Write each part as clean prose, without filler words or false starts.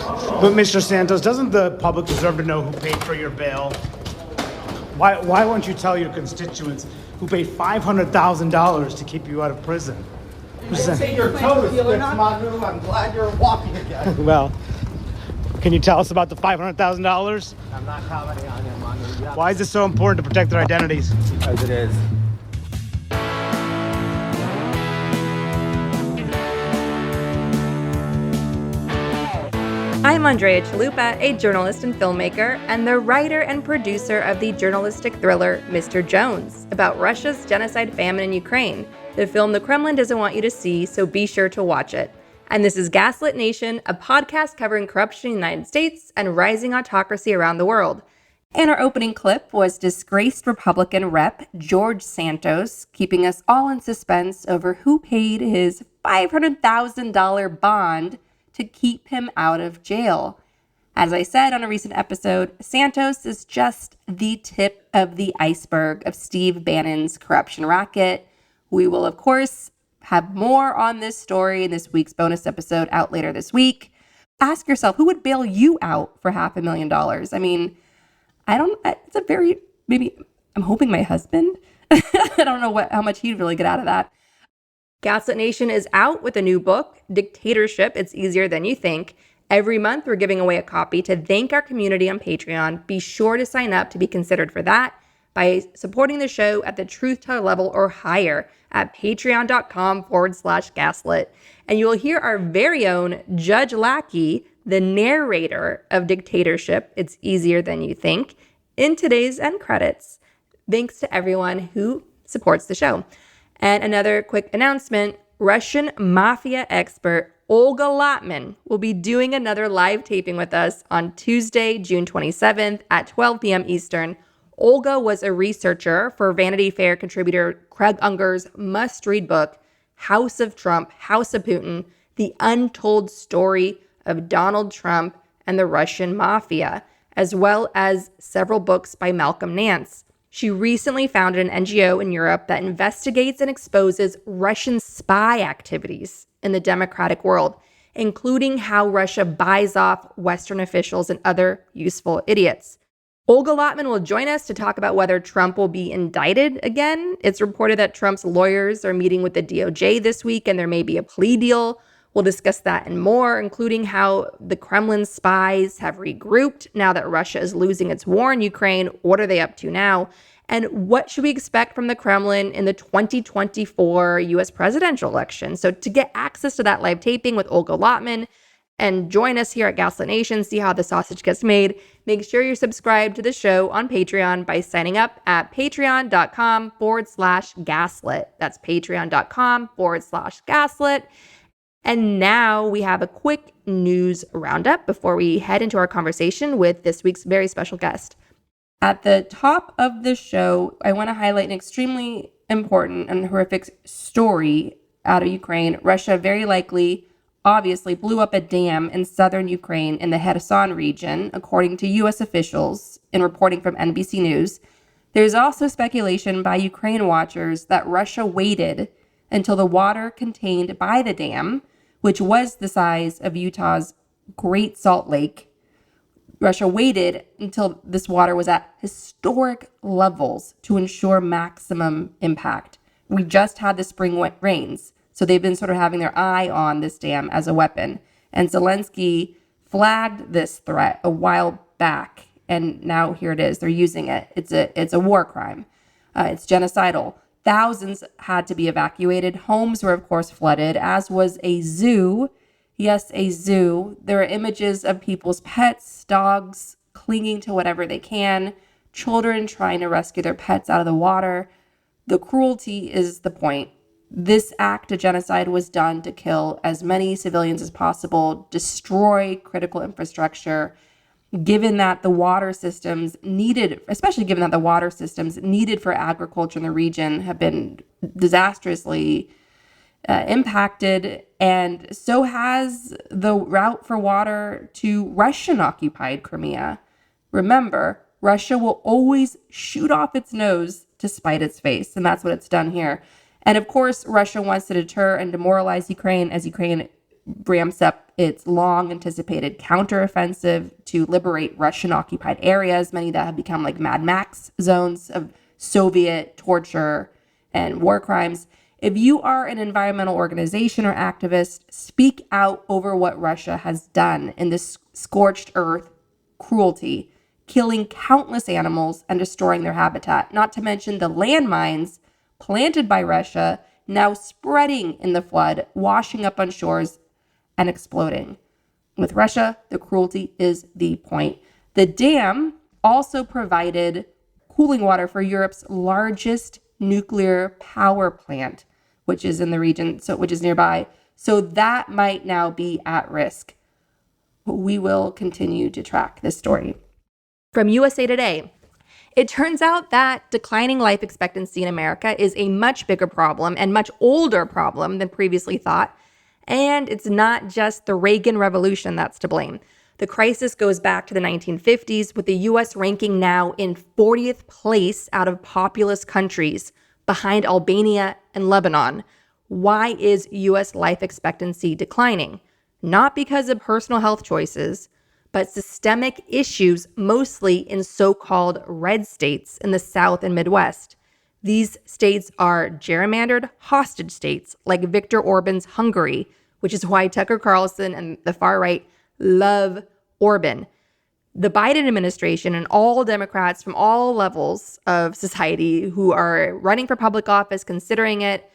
But Mr. Santos, doesn't the public deserve to know who paid for your bail? Why won't you tell your constituents who paid $500,000 to keep you out of prison? Say your toes, Manu. I'm glad you're walking again. Well, can you tell us about the $500,000? I'm not commenting on it, Manu. Why is it so important to protect their identities? Because it is. I'm Andrea Chalupa, a journalist and filmmaker, and the writer and producer of the journalistic thriller Mr. Jones, about Russia's genocide famine in Ukraine, the film the Kremlin doesn't want you to see, so be sure to watch it. And this is Gaslit Nation, a podcast covering corruption in the United States and rising autocracy around the world. And our opening clip was disgraced Republican Rep. George Santos, keeping us all in suspense over who paid his $500,000 bond to keep him out of jail. As I said on a recent episode, Santos is just the tip of the iceberg of Steve Bannon's corruption racket. We will, of course, have more on this story in this week's bonus episode out later this week. Ask yourself, who would bail you out for $500,000? I mean, it's a very, maybe, I'm hoping my husband. I don't know how much he'd really get out of that. Gaslit Nation is out with a new book, Dictatorship, It's Easier Than You Think. Every month, we're giving away a copy to thank our community on Patreon. Be sure to sign up to be considered for that by supporting the show at the Truth Teller level or higher at patreon.com/gaslit. And you will hear our very own Judge Lackey, the narrator of Dictatorship, It's Easier Than You Think, in today's end credits. Thanks to everyone who supports the show. And another quick announcement, Russian mafia expert Olga Lotman will be doing another live taping with us on Tuesday, June 27th at 12 p.m. Eastern. Olga was a researcher for Vanity Fair contributor Craig Unger's must-read book, House of Trump, House of Putin, The Untold Story of Donald Trump and the Russian Mafia, as well as several books by Malcolm Nance. She recently founded an NGO in Europe that investigates and exposes Russian spy activities in the democratic world, including how Russia buys off Western officials and other useful idiots. Olga Lotman will join us to talk about whether Trump will be indicted again. It's reported that Trump's lawyers are meeting with the DOJ this week and there may be a plea deal. We'll discuss that and more, including how the Kremlin spies have regrouped now that Russia is losing its war in Ukraine. What are they up to now? And what should we expect from the Kremlin in the 2024 U.S. presidential election? So to get access to that live taping with Olga Lotman and join us here at Gaslit Nation, see how the sausage gets made, make sure you're subscribed to the show on Patreon by signing up at patreon.com/gaslit. That's patreon.com/gaslit. And now we have a quick news roundup before we head into our conversation with this week's very special guest. At the top of the show, I want to highlight an extremely important and horrific story out of Ukraine. Russia very likely, obviously, blew up a dam in southern Ukraine in the Kherson region, according to U.S. officials in reporting from NBC News. There's also speculation by Ukraine watchers that Russia waited until the water contained by the dam, which was the size of Utah's Great Salt Lake. Russia waited until this water was at historic levels to ensure maximum impact. We just had the spring rains, so they've been sort of having their eye on this dam as a weapon. And Zelensky flagged this threat a while back, and now here it is. They're using it. It's a war crime. It's genocidal. Thousands had to be evacuated. Homes were, of course, flooded, as was a zoo. Yes, a zoo. There are images of people's pets, dogs clinging to whatever they can, children trying to rescue their pets out of the water. The cruelty is the point. This act of genocide was done to kill as many civilians as possible, destroy critical infrastructure, given that the water systems needed, especially given that the water systems needed for agriculture in the region have been disastrously impacted, and so has the route for water to Russian-occupied Crimea. Remember, Russia will always shoot off its nose to spite its face, and that's what it's done here. And of course, Russia wants to deter and demoralize Ukraine as Ukraine ramps up its long-anticipated counteroffensive to liberate Russian-occupied areas, many that have become like Mad Max zones of Soviet torture and war crimes. If you are an environmental organization or activist, speak out over what Russia has done in this scorched earth cruelty, killing countless animals and destroying their habitat, not to mention the landmines planted by Russia now spreading in the flood, washing up on shores and exploding. With Russia, the cruelty is the point. The dam also provided cooling water for Europe's largest nuclear power plant, which is in the region, which is nearby. So that might now be at risk. We will continue to track this story. From USA Today, it turns out that declining life expectancy in America is a much bigger problem and much older problem than previously thought. And it's not just the Reagan Revolution that's to blame. The crisis goes back to the 1950s, with the U.S. ranking now in 40th place out of populous countries, behind Albania and Lebanon. Why is U.S. life expectancy declining? Not because of personal health choices, but systemic issues, mostly in so-called red states in the South and Midwest. These states are gerrymandered hostage states like Viktor Orban's Hungary, which is why Tucker Carlson and the far right love Orban. The Biden administration and all Democrats from all levels of society who are running for public office, considering it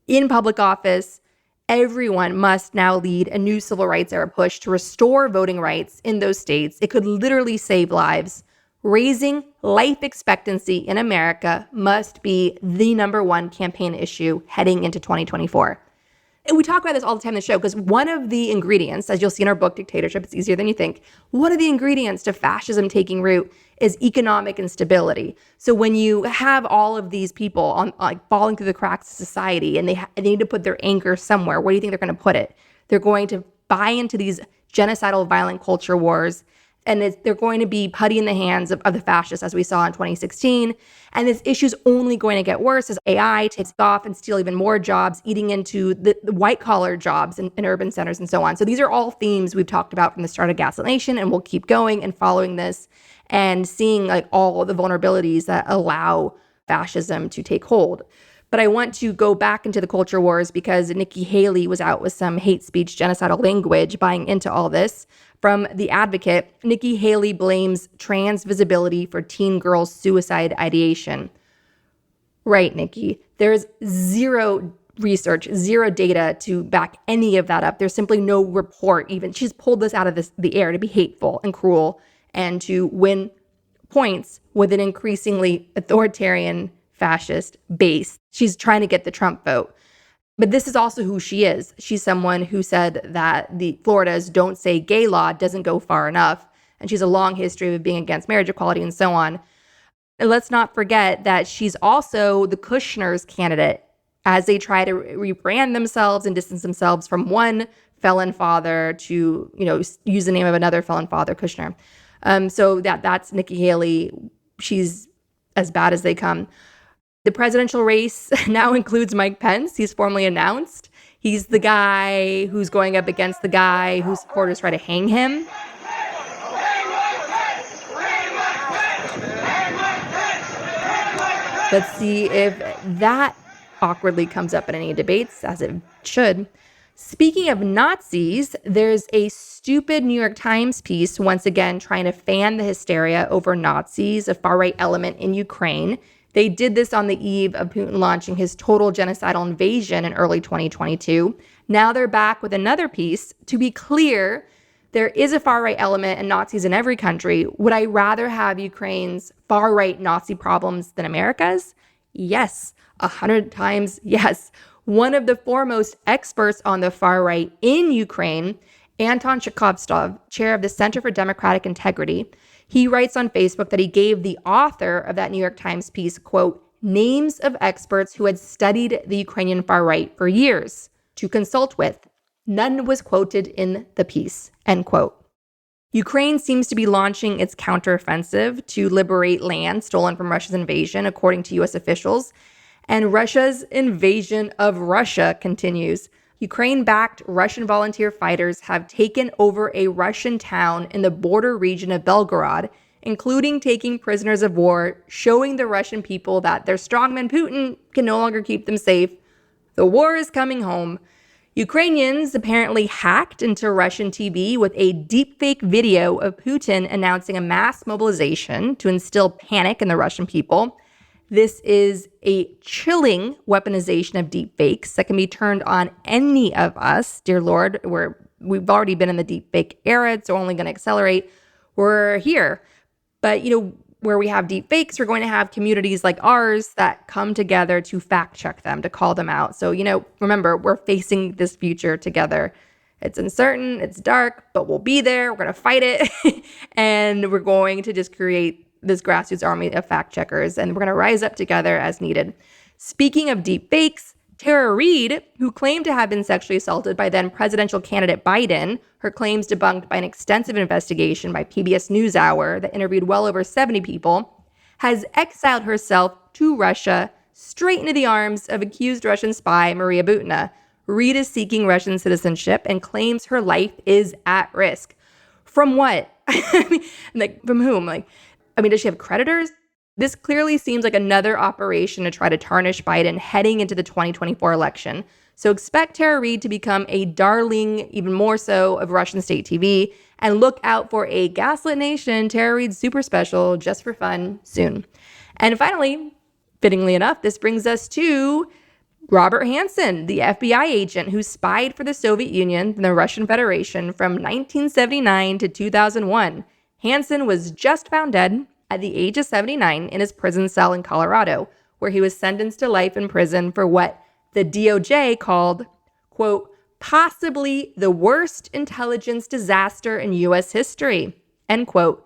in public office, everyone must now lead a new civil rights era push to restore voting rights in those states. It could literally save lives. Raising life expectancy in America must be the number one campaign issue heading into 2024. And we talk about this all the time in the show because one of the ingredients, as you'll see in our book, Dictatorship, it's easier than you think, one of the ingredients to fascism taking root is economic instability. So when you have all of these people falling through the cracks of society and they need to put their anger somewhere, where do you think they're going to put it? They're going to buy into these genocidal violent culture wars, and they're going to be putty in the hands of the fascists, as we saw in 2016. And this issue's only going to get worse as AI takes off and steal even more jobs, eating into the white-collar jobs in urban centers and so on. So these are all themes we've talked about from the start of Gaslit Nation, and we'll keep going and following this and seeing like all the vulnerabilities that allow fascism to take hold. But I want to go back into the culture wars because Nikki Haley was out with some hate speech, genocidal language, buying into all this. From The Advocate, Nikki Haley blames trans visibility for teen girls' suicide ideation. Right, Nikki. There's zero research, zero data to back any of that up. There's simply no report even. She's pulled this out of the air to be hateful and cruel and to win points with an increasingly authoritarian fascist base. She's trying to get the Trump vote. But this is also who she is. She's someone who said that the Florida's don't say gay law doesn't go far enough. And she's a long history of being against marriage equality and so on. And let's not forget that she's also the Kushner's candidate as they try to rebrand themselves and distance themselves from one felon father to, use the name of another felon father, Kushner. So that's Nikki Haley. She's as bad as they come. The presidential race now includes Mike Pence. He's formally announced. He's the guy who's going up against the guy whose supporters try to hang him. Let's see if that awkwardly comes up in any debates, as it should. Speaking of Nazis, there's a stupid New York Times piece, once again, trying to fan the hysteria over Nazis, a far-right element in Ukraine. They did this on the eve of Putin launching his total genocidal invasion in early 2022. Now they're back with another piece. To be clear, there is a far-right element and Nazis in every country. Would I rather have Ukraine's far-right Nazi problems than America's? Yes, 100 times yes. One of the foremost experts on the far right in Ukraine, Anton Chekhovstov, chair of the Center for Democratic Integrity, he writes on Facebook that he gave the author of that New York Times piece, quote, names of experts who had studied the Ukrainian far right for years to consult with. None was quoted in the piece, end quote. Ukraine seems to be launching its counteroffensive to liberate land stolen from Russia's invasion, according to U.S. officials. And Russia's invasion of Russia continues. Ukraine-backed Russian volunteer fighters have taken over a Russian town in the border region of Belgorod, including taking prisoners of war, showing the Russian people that their strongman Putin can no longer keep them safe. The war is coming home. Ukrainians apparently hacked into Russian TV with a deepfake video of Putin announcing a mass mobilization to instill panic in the Russian people. This is a chilling weaponization of deepfakes that can be turned on any of us. Dear Lord, we've already been in the deepfake era. It's only going to accelerate. We're here. But, where we have deepfakes, we're going to have communities like ours that come together to fact check them, to call them out. So, remember, we're facing this future together. It's uncertain, it's dark, but we'll be there. We're going to fight it. And we're going to just create this grassroots army of fact checkers. And we're going to rise up together as needed. Speaking of deepfakes, Tara Reade, who claimed to have been sexually assaulted by then presidential candidate Biden, her claims debunked by an extensive investigation by PBS NewsHour that interviewed well over 70 people, has exiled herself to Russia straight into the arms of accused Russian spy Marie Yovanovitch. Reade is seeking Russian citizenship and claims her life is at risk. From what? From whom? Does she have creditors? This clearly seems like another operation to try to tarnish Biden heading into the 2024 election. So expect Tara Reade to become a darling, even more so, of Russian state TV. And look out for a Gaslit Nation Tara Reade super special just for fun soon. And finally, fittingly enough, this brings us to Robert Hanssen, the FBI agent who spied for the Soviet Union and the Russian Federation from 1979 to 2001. Hanssen was just found dead at the age of 79 in his prison cell in Colorado, where he was sentenced to life in prison for what the DOJ called, quote, possibly the worst intelligence disaster in U.S. history, end quote.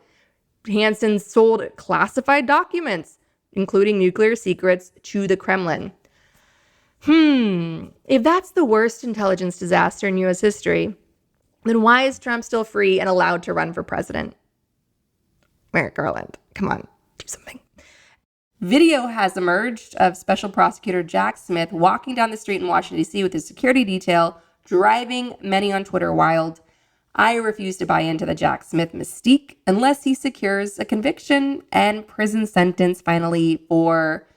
Hanssen sold classified documents, including nuclear secrets, to the Kremlin. If that's the worst intelligence disaster in U.S. history, then why is Trump still free and allowed to run for president? Merrick Garland, come on, do something. Video has emerged of Special Prosecutor Jack Smith walking down the street in Washington, D.C. with his security detail, driving many on Twitter wild. I refuse to buy into the Jack Smith mystique unless he secures a conviction and prison sentence finally for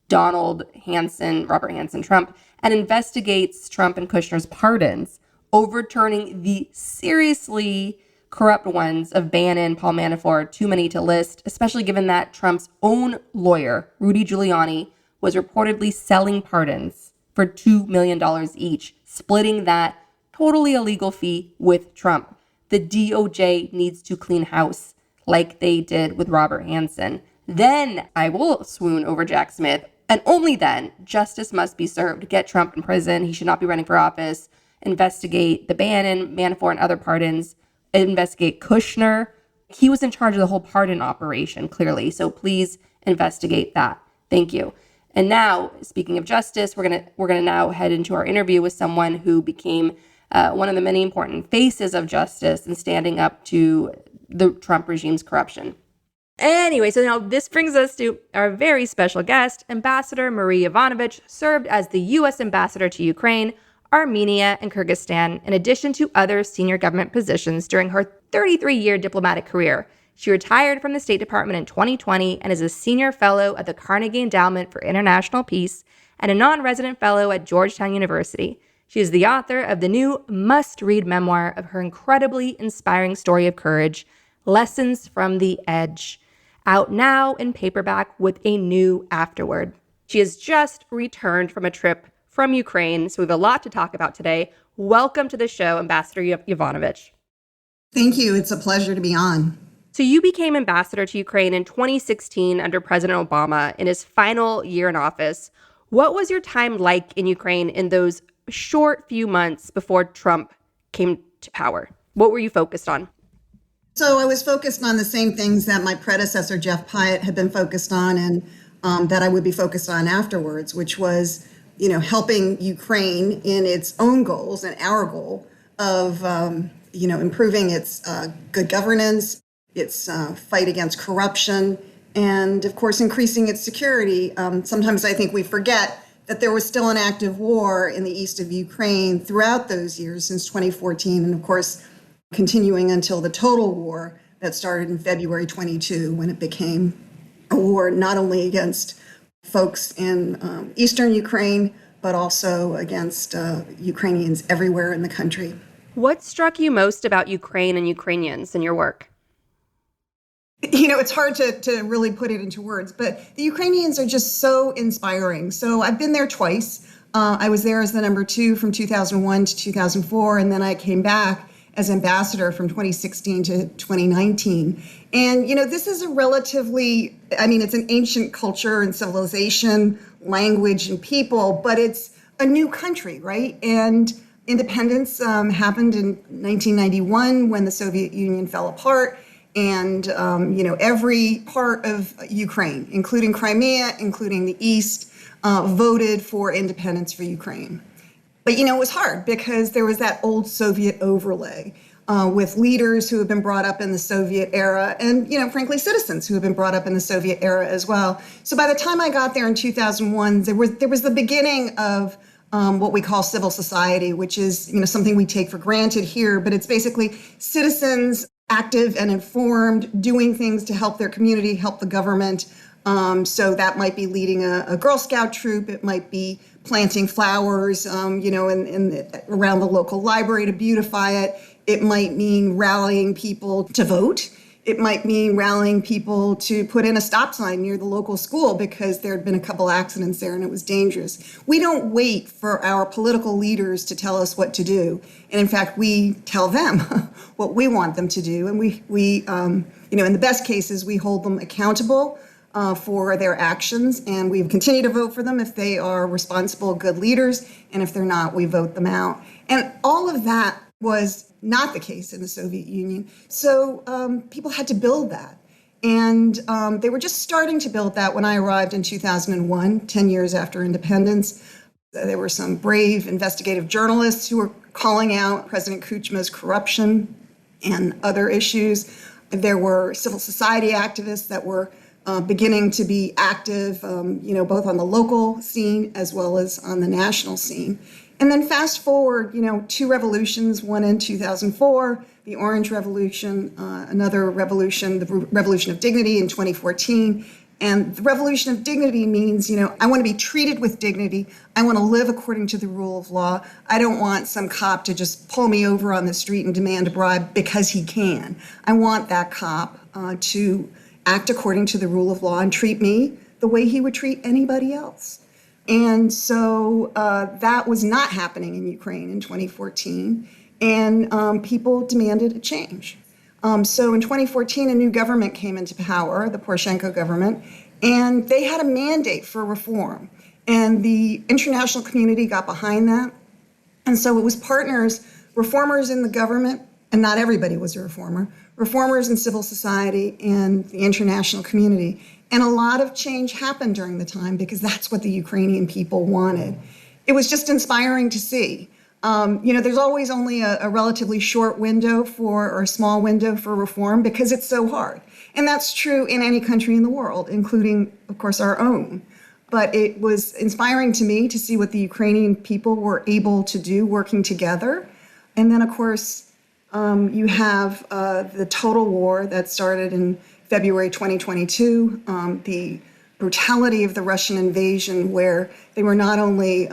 Robert Hanssen Trump, and investigates Trump and Kushner's pardons, overturning the seriously corrupt ones of Bannon, Paul Manafort, too many to list, especially given that Trump's own lawyer, Rudy Giuliani, was reportedly selling pardons for $2 million each, splitting that totally illegal fee with Trump. The DOJ needs to clean house like they did with Robert Hanssen. Then I will swoon over Jack Smith, and only then justice must be served. Get Trump in prison. He should not be running for office. Investigate the Bannon, Manafort, and other pardons. Investigate Kushner. He was in charge of the whole pardon operation, clearly. So please investigate that. Thank you. And now, speaking of justice, we're gonna now head into our interview with someone who became one of the many important faces of justice and standing up to the Trump regime's corruption. Anyway, so now this brings us to our very special guest. Ambassador Marie Yovanovitch served as the U.S. ambassador to Ukraine, Armenia, and Kyrgyzstan, in addition to other senior government positions during her 33-year diplomatic career. She retired from the State Department in 2020 and is a senior fellow at the Carnegie Endowment for International Peace and a non-resident fellow at Georgetown University. She is the author of the new must-read memoir of her incredibly inspiring story of courage, Lessons from the Edge, out now in paperback with a new afterword. She has just returned from a trip from Ukraine, so we have a lot to talk about today. Welcome to the show, Ambassador Yovanovitch. Thank you. It's a pleasure to be on. So you became ambassador to Ukraine in 2016 under President Obama in his final year in office. What was your time like in Ukraine in those short few months before Trump came to power? What were you focused on? So I was focused on the same things that my predecessor, Jeff Pyatt, had been focused on and that I would be focused on afterwards, which was, helping Ukraine in its own goals and our goal of, improving its good governance, its fight against corruption, and of course, increasing its security. Sometimes I think we forget that there was still an active war in the east of Ukraine throughout those years since 2014, and of course, continuing until the total war that started in February 22, when it became a war not only against folks in eastern Ukraine, but also against Ukrainians everywhere in the country. What struck you most about Ukraine and Ukrainians in your work? It's hard to really put it into words, but the Ukrainians are just so inspiring. So I've been there twice. I was there as the number 2 from 2001 to 2004, and then I came back as ambassador from 2016 to 2019. And, this is a relatively, it's an ancient culture and civilization, language and people, but it's a new country, right? And independence happened in 1991 when the Soviet Union fell apart. And, every part of Ukraine, including Crimea, including the East, voted for independence for Ukraine. But, it was hard because there was that old Soviet overlay with leaders who have been brought up in the Soviet era and, frankly, citizens who have been brought up in the Soviet era as well. So by the time I got there in 2001, there was the beginning of what we call civil society, which is, something we take for granted here. But it's basically citizens active and informed, doing things to help their community, help the government. So that might be leading a Girl Scout troop. It might be planting flowers, around the local library to beautify it. It might mean rallying people to vote. It might mean rallying people to put in a stop sign near the local school because there had been a couple accidents there and it was dangerous. We don't wait for our political leaders to tell us what to do. And in fact, we tell them what we want them to do. And we in the best cases, we hold them accountable for their actions. And we continue to vote for them if they are responsible, good leaders. And if they're not, we vote them out. And all of that was not the case in the Soviet Union. So people had to build that. And they were just starting to build that when I arrived in 2001, 10 years after independence. There were some brave investigative journalists who were calling out President Kuchma's corruption and other issues. There were civil society activists that were beginning to be active, both on the local scene as well as on the national scene. And then fast forward, 2 revolutions, one in 2004, the Orange Revolution, another revolution, the Revolution of Dignity in 2014. And the Revolution of Dignity means, I want to be treated with dignity. I want to live according to the rule of law. I don't want some cop to just pull me over on the street and demand a bribe because he can. I want that cop to act according to the rule of law and treat me the way he would treat anybody else. And so that was not happening in Ukraine in 2014, and people demanded a change. So in 2014, a new government came into power, the Poroshenko government, and they had a mandate for reform. And the international community got behind that. And so it was reformers in the government, and not everybody was a reformer, reformers in civil society and the international community. And a lot of change happened during the time because that's what the Ukrainian people wanted. It was just inspiring to see. There's always only a relatively short window or a small window for reform because it's so hard. And that's true in any country in the world, including, of course, our own. But it was inspiring to me to see what the Ukrainian people were able to do working together. And then, of course, you have the total war that started in February 2022, the brutality of the Russian invasion, where they were not only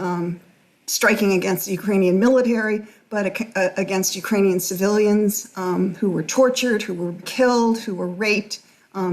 striking against the Ukrainian military, but against Ukrainian civilians who were tortured, who were killed, who were raped,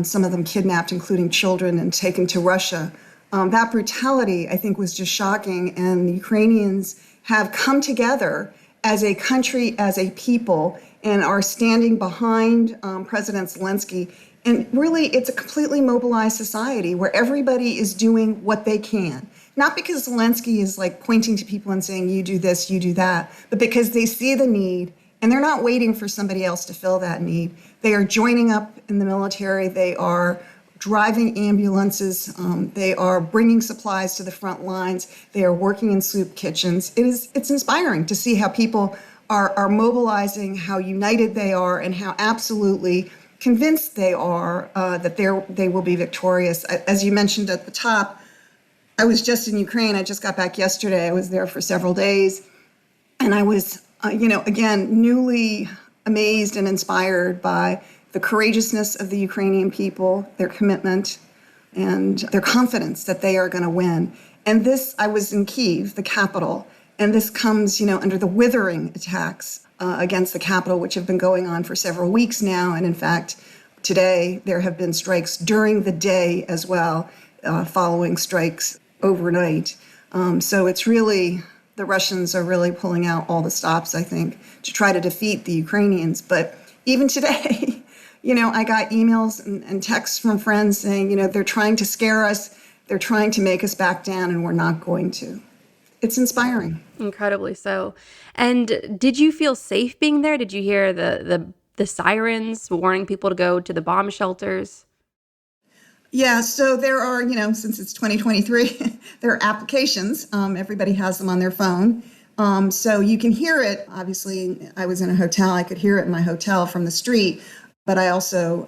some of them kidnapped, including children, and taken to Russia. That brutality, I think, was just shocking. And the Ukrainians have come together as a country, as a people, and are standing behind President Zelensky. And really, it's a completely mobilized society where everybody is doing what they can. Not because Zelensky is pointing to people and saying, you do this, you do that, but because they see the need and they're not waiting for somebody else to fill that need. They are joining up in the military. They are driving ambulances. They are bringing supplies to the front lines. They are working in soup kitchens. It's inspiring to see how people are mobilizing, how united they are, and how absolutely convinced they are that they will be victorious. As you mentioned at the top, I was just in Ukraine. I just got back yesterday. I was there for several days. And I was, again, newly amazed and inspired by the courageousness of the Ukrainian people, their commitment, and their confidence that they are going to win. And this, I was in Kyiv, the capital, and this comes, under the withering attacks against the capital, which have been going on for several weeks now. And in fact, today there have been strikes during the day as well, following strikes overnight. So it's really, the Russians are really pulling out all the stops, I think, to try to defeat the Ukrainians. But even today, I got emails and texts from friends saying, they're trying to scare us, they're trying to make us back down, and we're not going to. It's inspiring. Incredibly so. And did you feel safe being there? Did you hear the sirens warning people to go to the bomb shelters? Yeah, so there are, since it's 2023, there are applications. Everybody has them on their phone. So you can hear it. Obviously, I was in a hotel. I could hear it in my hotel from the street. But I also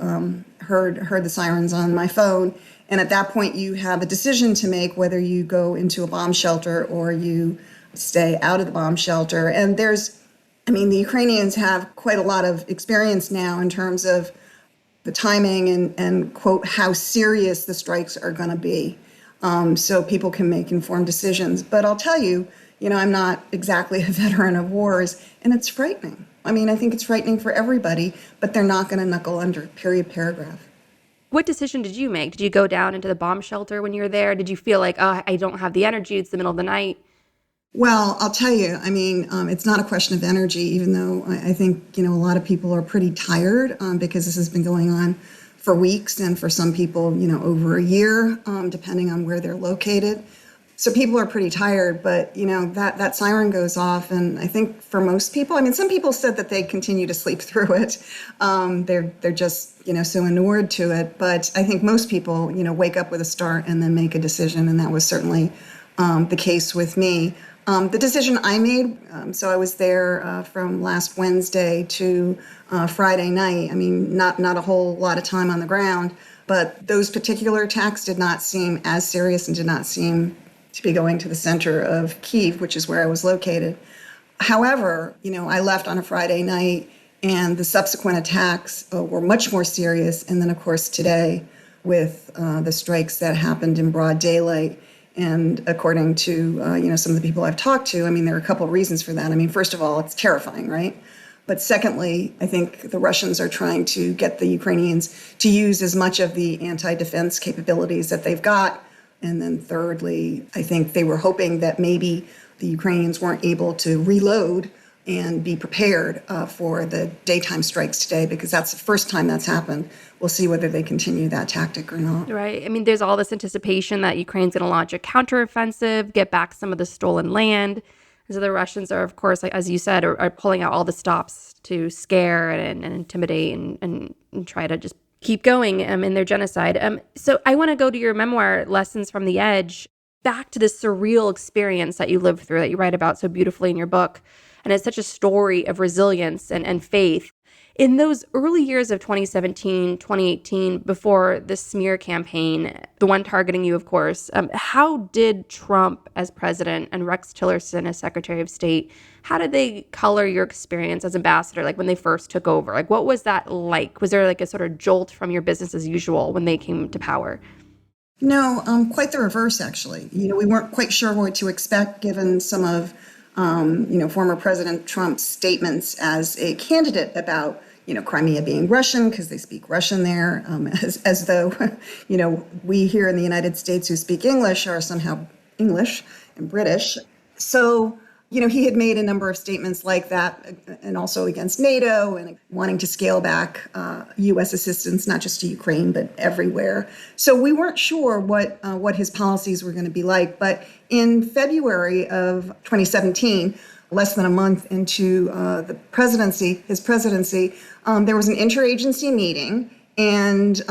heard the sirens on my phone. And at that point, you have a decision to make whether you go into a bomb shelter or you stay out of the bomb shelter. And the Ukrainians have quite a lot of experience now in terms of the timing and quote, how serious the strikes are going to be. So people can make informed decisions. But I'll tell you, I'm not exactly a veteran of wars, and it's frightening. I think it's frightening for everybody, but they're not going to knuckle under, period, paragraph. What decision did you make? Did you go down into the bomb shelter when you were there? Did you feel like, oh, I don't have the energy, it's the middle of the night? Well, I'll tell you, it's not a question of energy, even though I think, a lot of people are pretty tired because this has been going on for weeks and for some people, over a year, depending on where they're located. So people are pretty tired, but, that siren goes off. And I think for most people, some people said that they continue to sleep through it. They're just, so inured to it. But I think most people, wake up with a start and then make a decision. And that was certainly the case with me. The decision I made, so I was there from last Wednesday to Friday night. Not a whole lot of time on the ground, but those particular attacks did not seem as serious and did not seem to be going to the center of Kyiv, which is where I was located. However, I left on a Friday night and the subsequent attacks were much more serious. And then, of course, today with the strikes that happened in broad daylight. And according to, some of the people I've talked to, there are a couple of reasons for that. First of all, it's terrifying, right? But secondly, I think the Russians are trying to get the Ukrainians to use as much of the anti-defense capabilities that they've got. And then thirdly, I think they were hoping that maybe the Ukrainians weren't able to reload and be prepared for the daytime strikes today, because that's the first time that's happened. We'll see whether they continue that tactic or not. Right. There's all this anticipation that Ukraine's going to launch a counteroffensive, get back some of the stolen land. So the Russians are, of course, as you said, are pulling out all the stops to scare and intimidate and try to just keep going in their genocide. So I want to go to your memoir, Lessons from the Edge, back to this surreal experience that you lived through, that you write about so beautifully in your book. And it's such a story of resilience and faith. In those early years of 2017, 2018, before the smear campaign, the one targeting you, of course, how did Trump as president and Rex Tillerson as Secretary of State, how did they color your experience as ambassador, like when they first took over? Like, what was that like? Was there like a sort of jolt from your business as usual when they came to power? No, quite the reverse, actually. We weren't quite sure what to expect given some of former President Trump's statements as a candidate about, Crimea being Russian because they speak Russian there, as though, we here in the United States who speak English are somehow English and British. So, he had made a number of statements like that, and also against NATO and wanting to scale back U.S. assistance, not just to Ukraine, but everywhere. So we weren't sure what his policies were going to be like. But in February of 2017, less than a month into his presidency, there was an interagency meeting. And,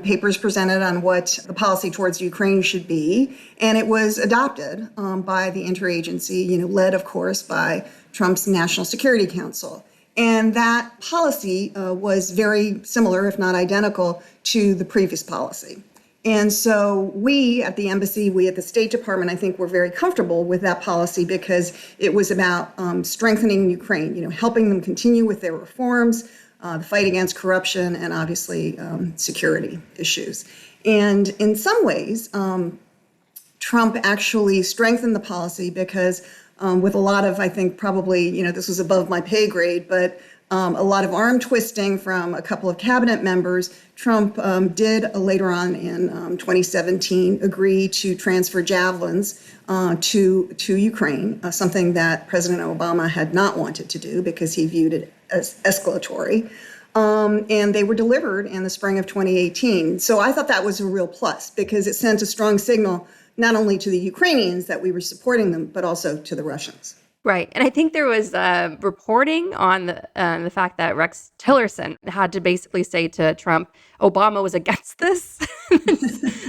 papers presented on what the policy towards Ukraine should be. And it was adopted by the interagency, led, of course, by Trump's National Security Council. And that policy was very similar, if not identical, to the previous policy. And so we at the embassy, we at the State Department, I think were very comfortable with that policy because it was about strengthening Ukraine, helping them continue with their reforms, the fight against corruption, and obviously security issues. And in some ways, Trump actually strengthened the policy because with a lot of, I think probably, this was above my pay grade, but a lot of arm twisting from a couple of cabinet members, Trump did later on in 2017 agree to transfer javelins to Ukraine, something that President Obama had not wanted to do because he viewed it as escalatory. And they were delivered in the spring of 2018. So I thought that was a real plus because it sent a strong signal not only to the Ukrainians that we were supporting them, but also to the Russians. Right. And I think there was reporting on the fact that Rex Tillerson had to basically say to Trump, Obama was against this.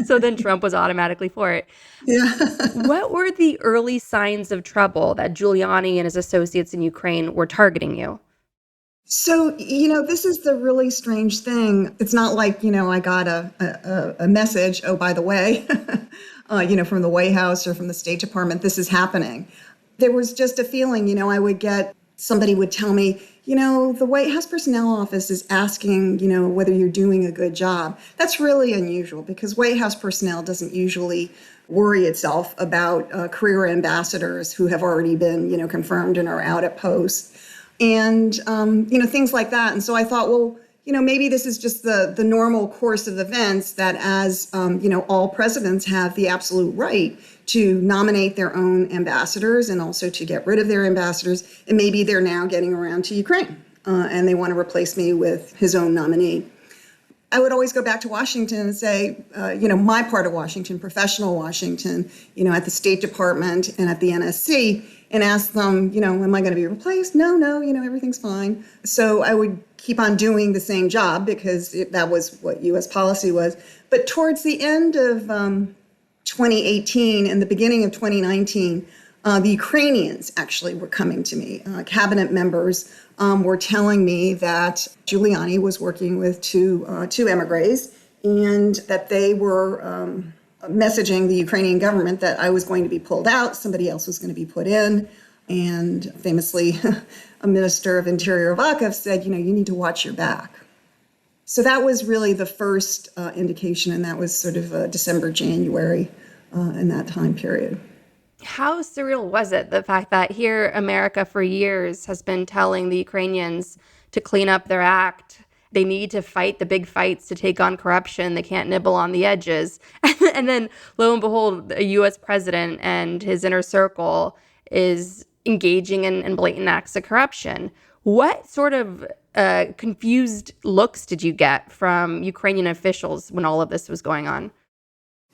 So then Trump was automatically for it. Yeah. What were the early signs of trouble that Giuliani and his associates in Ukraine were targeting you? So, this is the really strange thing. It's not like, I got a message, oh, by the way, from the White House or from the State Department, this is happening. There was just a feeling, somebody would tell me, the White House Personnel Office is asking, whether you're doing a good job. That's really unusual because White House personnel doesn't usually worry itself about career ambassadors who have already been, confirmed and are out at post and, things like that. And so I thought, well, maybe this is just the normal course of events that as, all presidents have the absolute right to nominate their own ambassadors and also to get rid of their ambassadors. And maybe they're now getting around to Ukraine and they want to replace me with his own nominee. I would always go back to Washington and say, my part of Washington, professional Washington, at the State Department and at the NSC, and ask them, am I going to be replaced? No, everything's fine. So I would keep on doing the same job because that was what U.S. policy was. But towards the end of 2018 and the beginning of 2019, the Ukrainians actually were coming to me. Cabinet members were telling me that Giuliani was working with two emigres and that they were messaging the Ukrainian government that I was going to be pulled out, somebody else was going to be put in. And famously, a minister of Interior Avakov said, you need to watch your back. So that was really the first indication, and that was sort of December, January in that time period. How surreal was it, the fact that here America for years has been telling the Ukrainians to clean up their act? They need to fight the big fights to take on corruption. They can't nibble on the edges. And then, lo and behold, a U.S. president and his inner circle is engaging in blatant acts of corruption. What sort of confused looks did you get from Ukrainian officials when all of this was going on?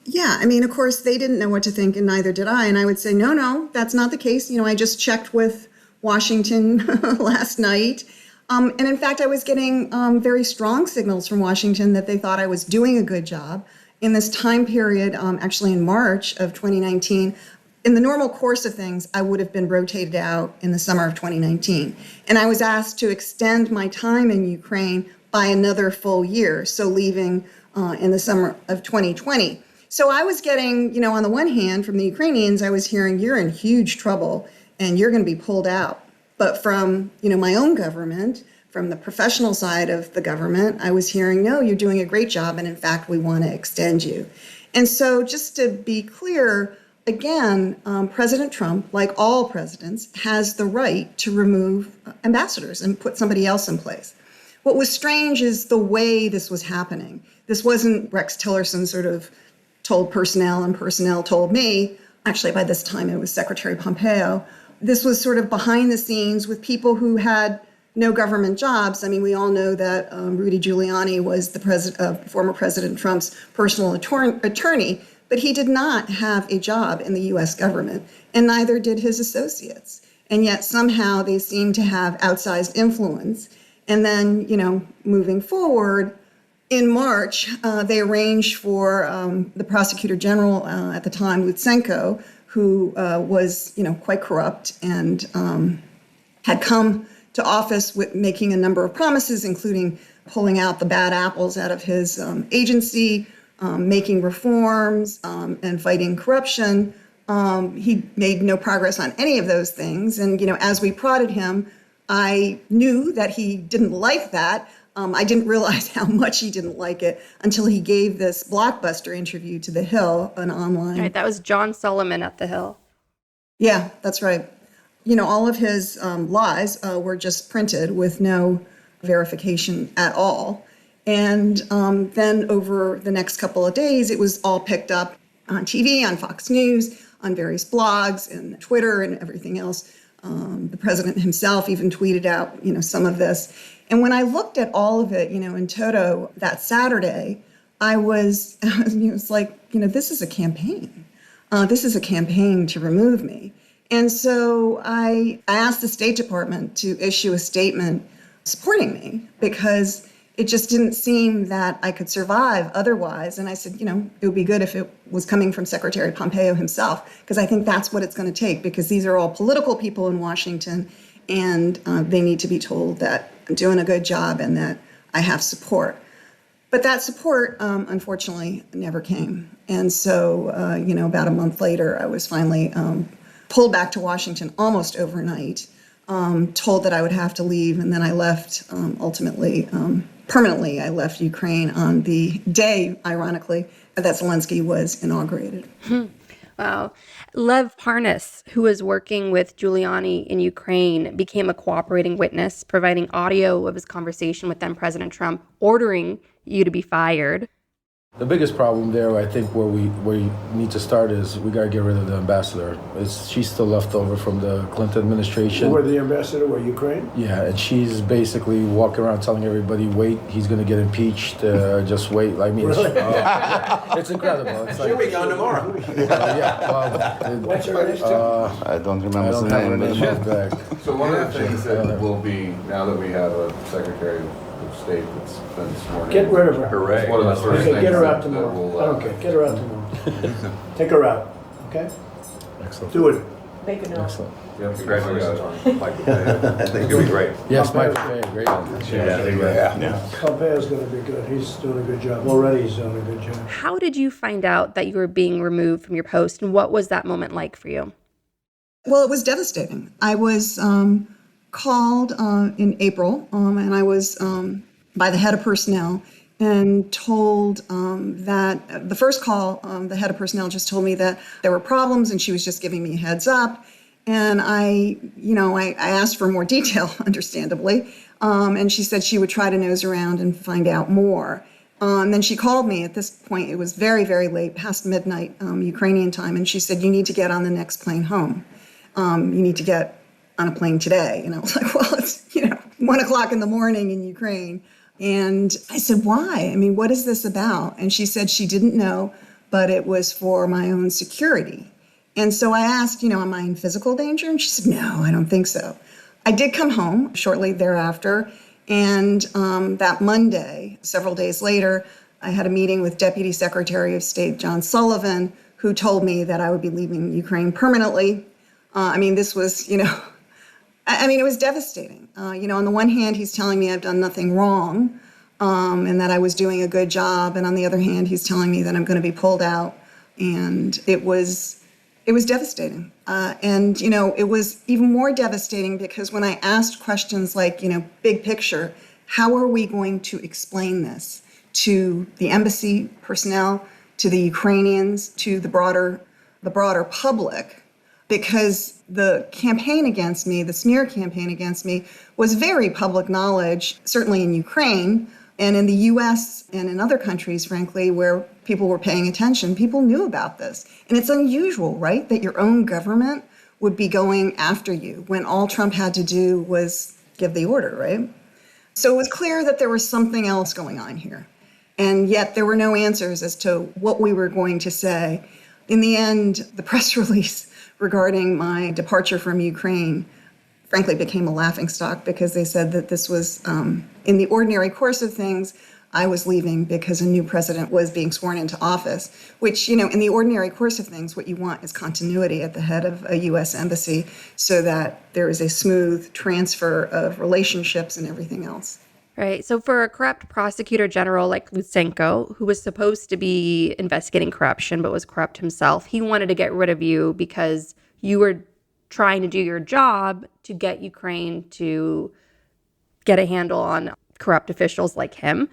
Yeah, of course, they didn't know what to think, and neither did I. And I would say, no, that's not the case. I just checked with Washington last night. And in fact, I was getting very strong signals from Washington that they thought I was doing a good job. In this time period, actually in March of 2019, in the normal course of things, I would have been rotated out in the summer of 2019. And I was asked to extend my time in Ukraine by another full year, so leaving in the summer of 2020. So I was getting, on the one hand, from the Ukrainians, I was hearing, you're in huge trouble and you're going to be pulled out. But from, my own government, from the professional side of the government, I was hearing, no, you're doing a great job. And in fact, we want to extend you. And so just to be clear, again, President Trump, like all presidents, has the right to remove ambassadors and put somebody else in place. What was strange is the way this was happening. This wasn't Rex Tillerson sort of told personnel and personnel told me. Actually, by this time, it was Secretary Pompeo. This was sort of behind the scenes with people who had no government jobs. We all know that Rudy Giuliani was the former President Trump's personal attorney, but he did not have a job in the U.S. government, and neither did his associates. And yet somehow they seem to have outsized influence. And then, moving forward, in March, they arranged for the prosecutor general at the time, Lutsenko, who was, quite corrupt and had come to office with making a number of promises, including pulling out the bad apples out of his agency, making reforms and fighting corruption. He made no progress on any of those things. And, as we prodded him, I knew that he didn't like that. I didn't realize how much he didn't like it until he gave this blockbuster interview to The Hill, an online. Right, that was John Solomon at The Hill. Yeah, that's right. All of his lies were just printed with no verification at all. And then over the next couple of days, it was all picked up on TV, on Fox News, on various blogs and Twitter and everything else. The president himself even tweeted out, some of this. And when I looked at all of it, in toto that Saturday, it was like, this is a campaign. This is a campaign to remove me. And so I asked the State Department to issue a statement supporting me because it just didn't seem that I could survive otherwise. And I said, it would be good if it was coming from Secretary Pompeo himself, because I think that's what it's going to take, because these are all political people in Washington, and they need to be told that I'm doing a good job and that I have support. But that support, unfortunately, never came. And so, about a month later, I was finally pulled back to Washington almost overnight, told that I would have to leave, and then I left, ultimately, permanently. I left Ukraine on the day, ironically, that Zelensky was inaugurated. Wow. Lev Parnas, who was working with Giuliani in Ukraine, became a cooperating witness, providing audio of his conversation with then President Trump, ordering you to be fired. The biggest problem there, I think, where we need to start is we got to get rid of the ambassador. She's still left over from the Clinton administration. Who were the ambassador? Were Ukraine? Yeah, and she's basically walking around telling everybody, wait, he's going to get impeached, just wait. I mean, Really? it's incredible. It's She'll be gone tomorrow. What's her name? I don't remember I don't the have her name. name back. So one of the things that will be, now that we have a Secretary of State that's been sworn in. Get rid of her. Hooray. One of the first Okay, things get her out that tomorrow. will, I don't care. Get her out tomorrow. Take her out. Okay? Excellent. Do it. Excellent. Yeah, congratulations on Mike Pence. I think it'll be great. Yes, Mike, great. Pompeo's going to be good. He's doing a good job. Already he's doing a good job. How did you find out that you were being removed from your post, and what was that moment like for you? Well, it was devastating. I was called in April, and I was by the head of personnel and told that the first call, the head of personnel just told me that there were problems and she was just giving me a heads up. And I asked for more detail, understandably. And she said she would try to nose around and find out more. And then she called me. At this point, it was very, very late, past midnight Ukrainian time. And she said, you need to get on the next plane home. You need to get on a plane today. And I was like, well, it's, 1 o'clock in the morning in Ukraine. And I said, why? I mean, what is this about? And she said she didn't know, but it was for my own security. And so I asked, am I in physical danger? And she said, no, I don't think so. I did come home shortly thereafter. And that Monday, several days later, I had a meeting with Deputy Secretary of State John Sullivan, who told me that I would be leaving Ukraine permanently. This was, it was devastating. On the one hand, he's telling me I've done nothing wrong and that I was doing a good job. And on the other hand, he's telling me that I'm going to be pulled out. And it was devastating. It was even more devastating because when I asked questions like, big picture, how are we going to explain this to the embassy personnel, to the Ukrainians, to the broader public? Because the campaign against me, the smear campaign against me, was very public knowledge, certainly in Ukraine and in the US and in other countries, frankly, where people were paying attention. People knew about this. And it's unusual, right, that your own government would be going after you when all Trump had to do was give the order, right? So it was clear that there was something else going on here. And yet there were no answers as to what we were going to say. In the end, the press release regarding my departure from Ukraine, frankly, became a laughingstock because they said that this was, in the ordinary course of things, I was leaving because a new president was being sworn into office, which, in the ordinary course of things, what you want is continuity at the head of a U.S. embassy so that there is a smooth transfer of relationships and everything else. Right. So for a corrupt prosecutor general like Lutsenko, who was supposed to be investigating corruption but was corrupt himself, he wanted to get rid of you because you were trying to do your job to get Ukraine to get a handle on corrupt officials like him.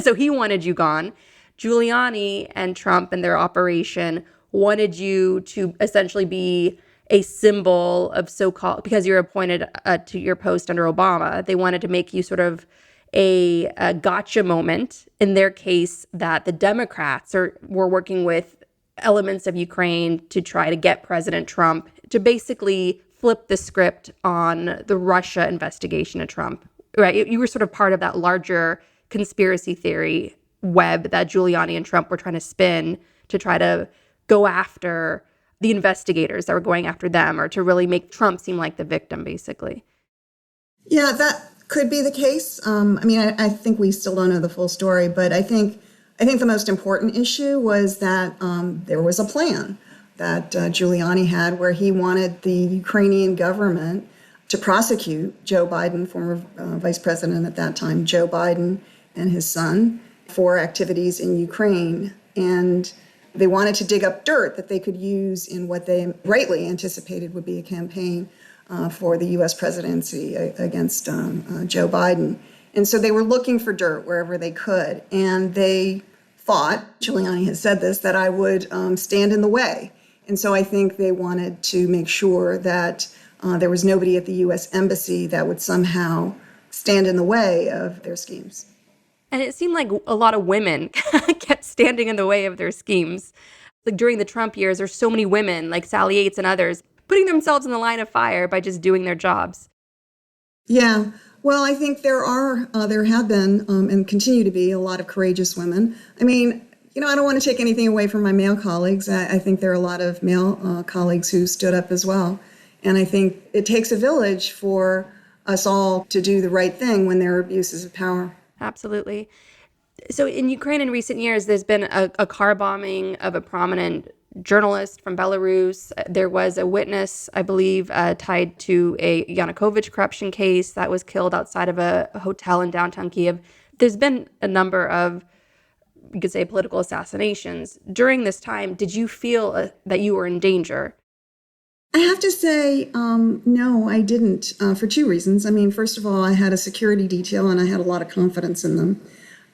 So he wanted you gone. Giuliani and Trump and their operation wanted you to essentially be a symbol of so-called, because you're appointed to your post under Obama, they wanted to make you sort of a gotcha moment in their case that the Democrats were working with elements of Ukraine to try to get President Trump to basically flip the script on the Russia investigation of Trump. Right? You were sort of part of that larger conspiracy theory web that Giuliani and Trump were trying to spin to try to go after the investigators that were going after them, or to really make Trump seem like the victim, basically. Yeah, that could be the case. I think we still don't know the full story, but I think the most important issue was that there was a plan that Giuliani had where he wanted the Ukrainian government to prosecute Joe Biden, former vice president at that time, Joe Biden and his son, for activities in Ukraine. And they wanted to dig up dirt that they could use in what they rightly anticipated would be a campaign for the U.S. presidency against Joe Biden. And so they were looking for dirt wherever they could. And they thought, Giuliani has said this, that I would stand in the way. And so I think they wanted to make sure that there was nobody at the U.S. embassy that would somehow stand in the way of their schemes. And it seemed like a lot of women kept standing in the way of their schemes. Like during the Trump years, there's so many women like Sally Yates and others putting themselves in the line of fire by just doing their jobs. Yeah, well, I think there have been and continue to be a lot of courageous women. I mean, I don't want to take anything away from my male colleagues. I think there are a lot of male colleagues who stood up as well. And I think it takes a village for us all to do the right thing when there are abuses of power. Absolutely. So in Ukraine in recent years, there's been a car bombing of a prominent journalist from Belarus. There was a witness, I believe, tied to a Yanukovych corruption case that was killed outside of a hotel in downtown Kyiv. There's been a number of, you could say, political assassinations. During this time, did you feel that you were in danger? I have to say, no, I didn't, for two reasons. I mean, first of all, I had a security detail and I had a lot of confidence in them.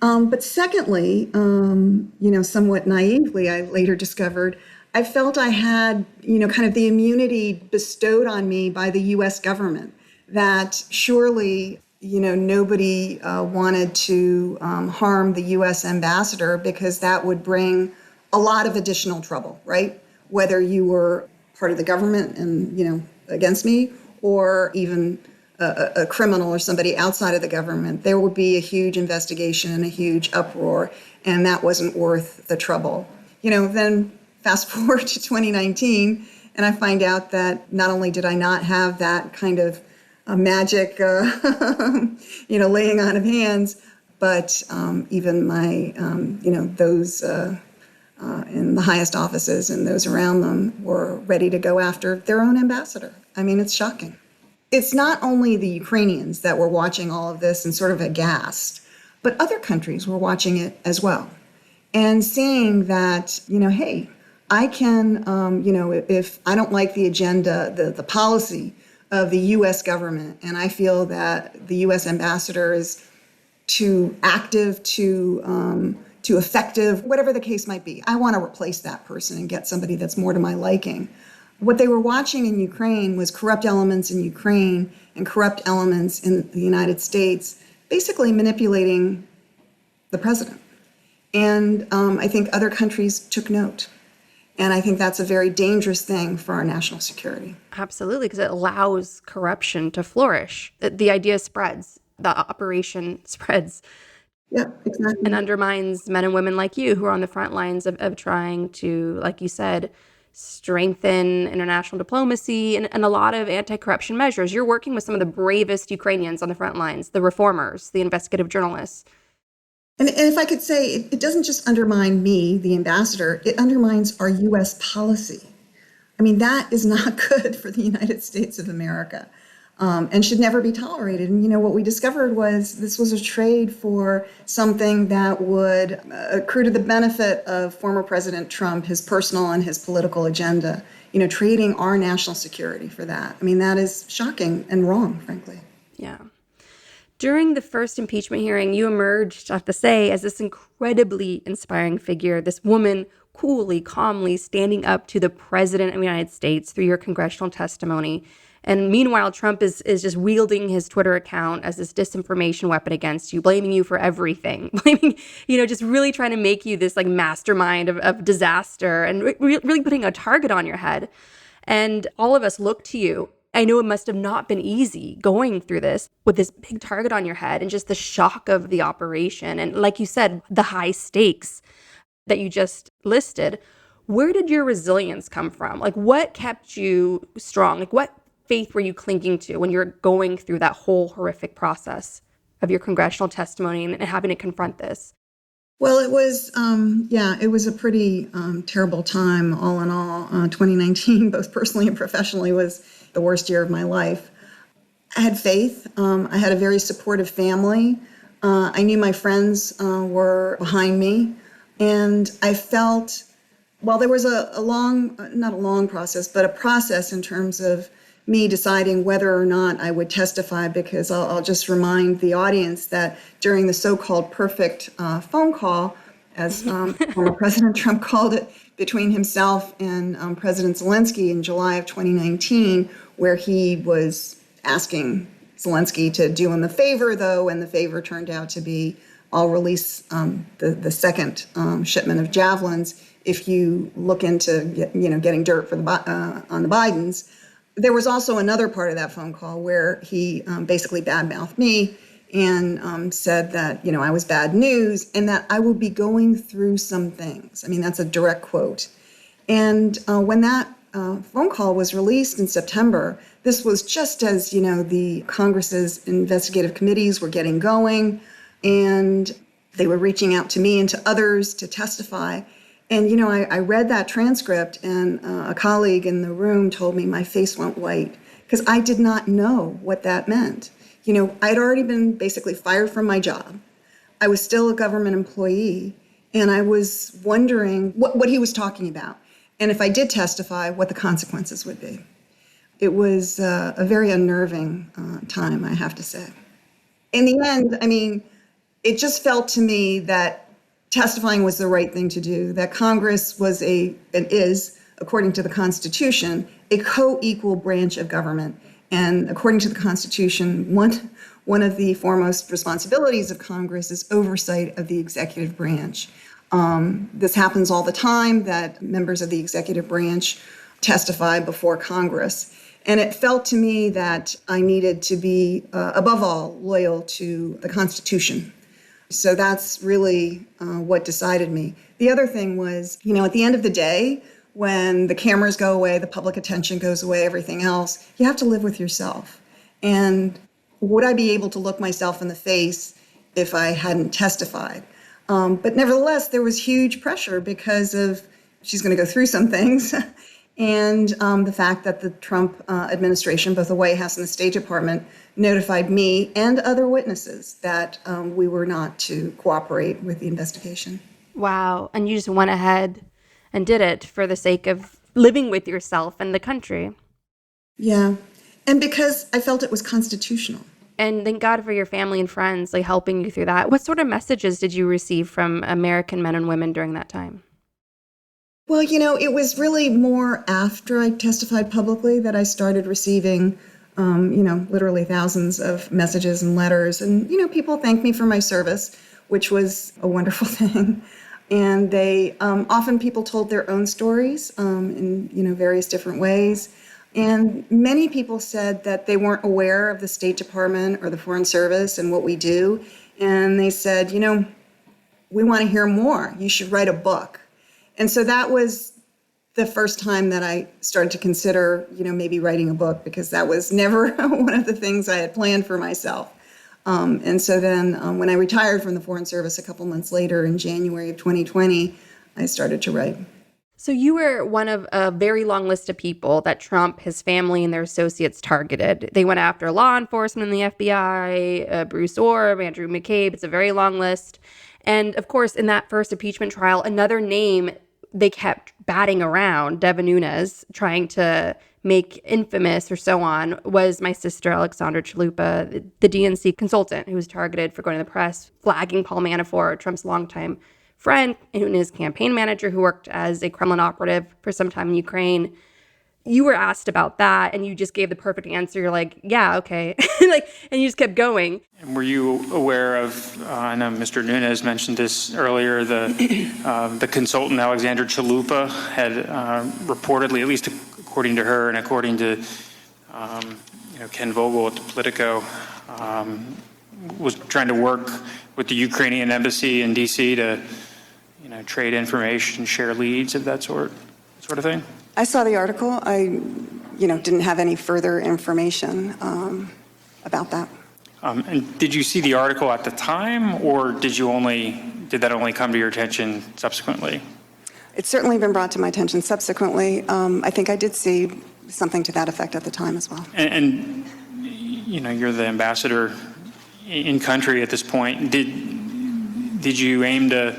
But secondly, somewhat naively, I later discovered, I felt I had, kind of the immunity bestowed on me by the U.S. government, that surely, nobody wanted to harm the U.S. ambassador because that would bring a lot of additional trouble, right? Whether you were part of the government and, against me, or even a criminal or somebody outside of the government, there would be a huge investigation and a huge uproar, and that wasn't worth the trouble. Then fast forward to 2019, and I find out that not only did I not have that kind of magic, laying on of hands, but even my, those in the highest offices and those around them were ready to go after their own ambassador. I mean, it's shocking. It's not only the Ukrainians that were watching all of this and sort of aghast, but other countries were watching it as well and seeing that, hey, I can, if I don't like the agenda, the policy of the U.S. government, and I feel that the U.S. ambassador is too active, too effective, whatever the case might be, I want to replace that person and get somebody that's more to my liking. What they were watching in Ukraine was corrupt elements in Ukraine and corrupt elements in the United States, basically manipulating the president. And I think other countries took note. And I think that's a very dangerous thing for our national security. Absolutely, because it allows corruption to flourish. The idea spreads, the operation spreads. Yeah, exactly. And undermines men and women like you who are on the front lines of trying to, like you said, strengthen international diplomacy and a lot of anti-corruption measures. You're working with some of the bravest Ukrainians on the front lines, the reformers, the investigative journalists. And if I could say, it doesn't just undermine me, the ambassador, it undermines our U.S. policy. I mean, that is not good for the United States of America. and should never be tolerated. And, what we discovered was this was a trade for something that would accrue to the benefit of former President Trump, his personal and his political agenda, trading our national security for that. I mean, that is shocking and wrong, frankly. Yeah. During the first impeachment hearing, you emerged, I have to say, as this incredibly inspiring figure, this woman coolly, calmly standing up to the president of the United States through your congressional testimony. And meanwhile, Trump is just wielding his Twitter account as this disinformation weapon against you, blaming you for everything, blaming, just really trying to make you this like mastermind of disaster and really putting a target on your head. And all of us look to you. I know it must have not been easy going through this with this big target on your head and just the shock of the operation. And like you said, the high stakes that you just listed. Where did your resilience come from? Like, what kept you strong? Like, what faith were you clinging to when you're going through that whole horrific process of your congressional testimony and having to confront this? Well, it was, it was a pretty terrible time, all in all. 2019, both personally and professionally, was the worst year of my life. I had faith. I had a very supportive family. I knew my friends were behind me. And I felt, while there was not a long process, but a process in terms of me deciding whether or not I would testify, because I'll just remind the audience that during the so-called perfect phone call, as former President Trump called it, between himself and President Zelensky in July of 2019, where he was asking Zelensky to do him a favor, though, and the favor turned out to be, I'll release the second shipment of javelins if you look into getting dirt for on the Bidens. There was also another part of that phone call where he basically badmouthed me and said that, I was bad news and that I would be going through some things. I mean, that's a direct quote. And when that phone call was released in September, this was just as, the Congress's investigative committees were getting going and they were reaching out to me and to others to testify. And, I read that transcript and a colleague in the room told me my face went white because I did not know what that meant. I'd already been basically fired from my job. I was still a government employee and I was wondering what he was talking about. And if I did testify, what the consequences would be. It was a very unnerving time, I have to say. In the end, it just felt to me that testifying was the right thing to do, that Congress was and is, according to the Constitution, a co-equal branch of government. And according to the Constitution, one of the foremost responsibilities of Congress is oversight of the executive branch. This happens all the time, that members of the executive branch testify before Congress. And it felt to me that I needed to be, above all, loyal to the Constitution. So that's really what decided me. The other thing was, at the end of the day, when the cameras go away, the public attention goes away, everything else, you have to live with yourself. And would I be able to look myself in the face if I hadn't testified? But nevertheless, there was huge pressure because of she's going to go through some things. And the fact that the Trump administration, both the White House and the State Department, notified me and other witnesses that we were not to cooperate with the investigation. Wow. And you just went ahead and did it for the sake of living with yourself and the country. Yeah. And because I felt it was constitutional. And thank God for your family and friends helping you through that. What sort of messages did you receive from American men and women during that time? Well, it was really more after I testified publicly that I started receiving, literally thousands of messages and letters. And, people thanked me for my service, which was a wonderful thing. And they often people told their own stories in, various different ways. And many people said that they weren't aware of the State Department or the Foreign Service and what we do. And they said, we want to hear more. You should write a book. And so that was the first time that I started to consider, maybe writing a book, because that was never one of the things I had planned for myself. And so then when I retired from the Foreign Service a couple months later in January of 2020, I started to write. So you were one of a very long list of people that Trump, his family, and their associates targeted. They went after law enforcement and the FBI, Bruce Orr, Andrew McCabe. It's a very long list. And of course, in that first impeachment trial, another name they kept batting around, Devin Nunes, trying to make infamous or so on, was my sister, Alexandra Chalupa, the DNC consultant who was targeted for going to the press, flagging Paul Manafort, Trump's longtime friend and his campaign manager who worked as a Kremlin operative for some time in Ukraine. You were asked about that and you just gave the perfect answer. You're like, yeah, okay. And you just kept going. And were you aware of, I know Mr. Nunes mentioned this earlier, the consultant Alexandra Chalupa had reportedly, at least according to her and according to Ken Vogel at the Politico, was trying to work with the Ukrainian embassy in D.C. to trade information, share leads of that sort of thing? I saw the article. I, didn't have any further information about that. And did you see the article at the time, or did that only come to your attention subsequently? It's certainly been brought to my attention subsequently. I think I did see something to that effect at the time as well. And you're the ambassador in country at this point. Did you aim to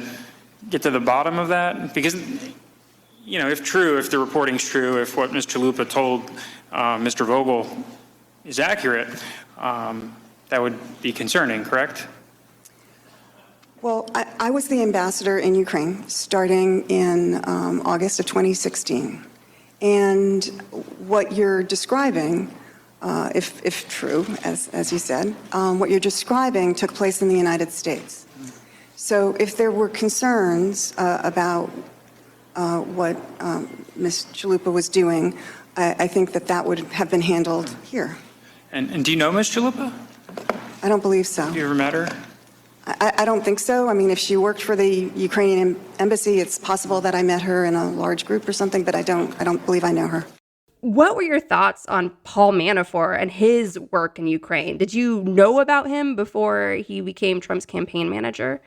get to the bottom of that? Because, if the reporting's true, if what Ms. Chalupa told Mr. Vogel is accurate, that would be concerning, correct? Well, I was the ambassador in Ukraine starting in August of 2016. And what you're describing, if true, as you said, what you're describing took place in the United States. So if there were concerns about what Ms. Chalupa was doing, I think that would have been handled here. And do you know Ms. Chalupa? I don't believe so. Do you ever met her? I don't think so. I mean, if she worked for the Ukrainian embassy, it's possible that I met her in a large group or something, but I don't believe I know her. What were your thoughts on Paul Manafort and his work in Ukraine? Did you know about him before he became Trump's campaign manager?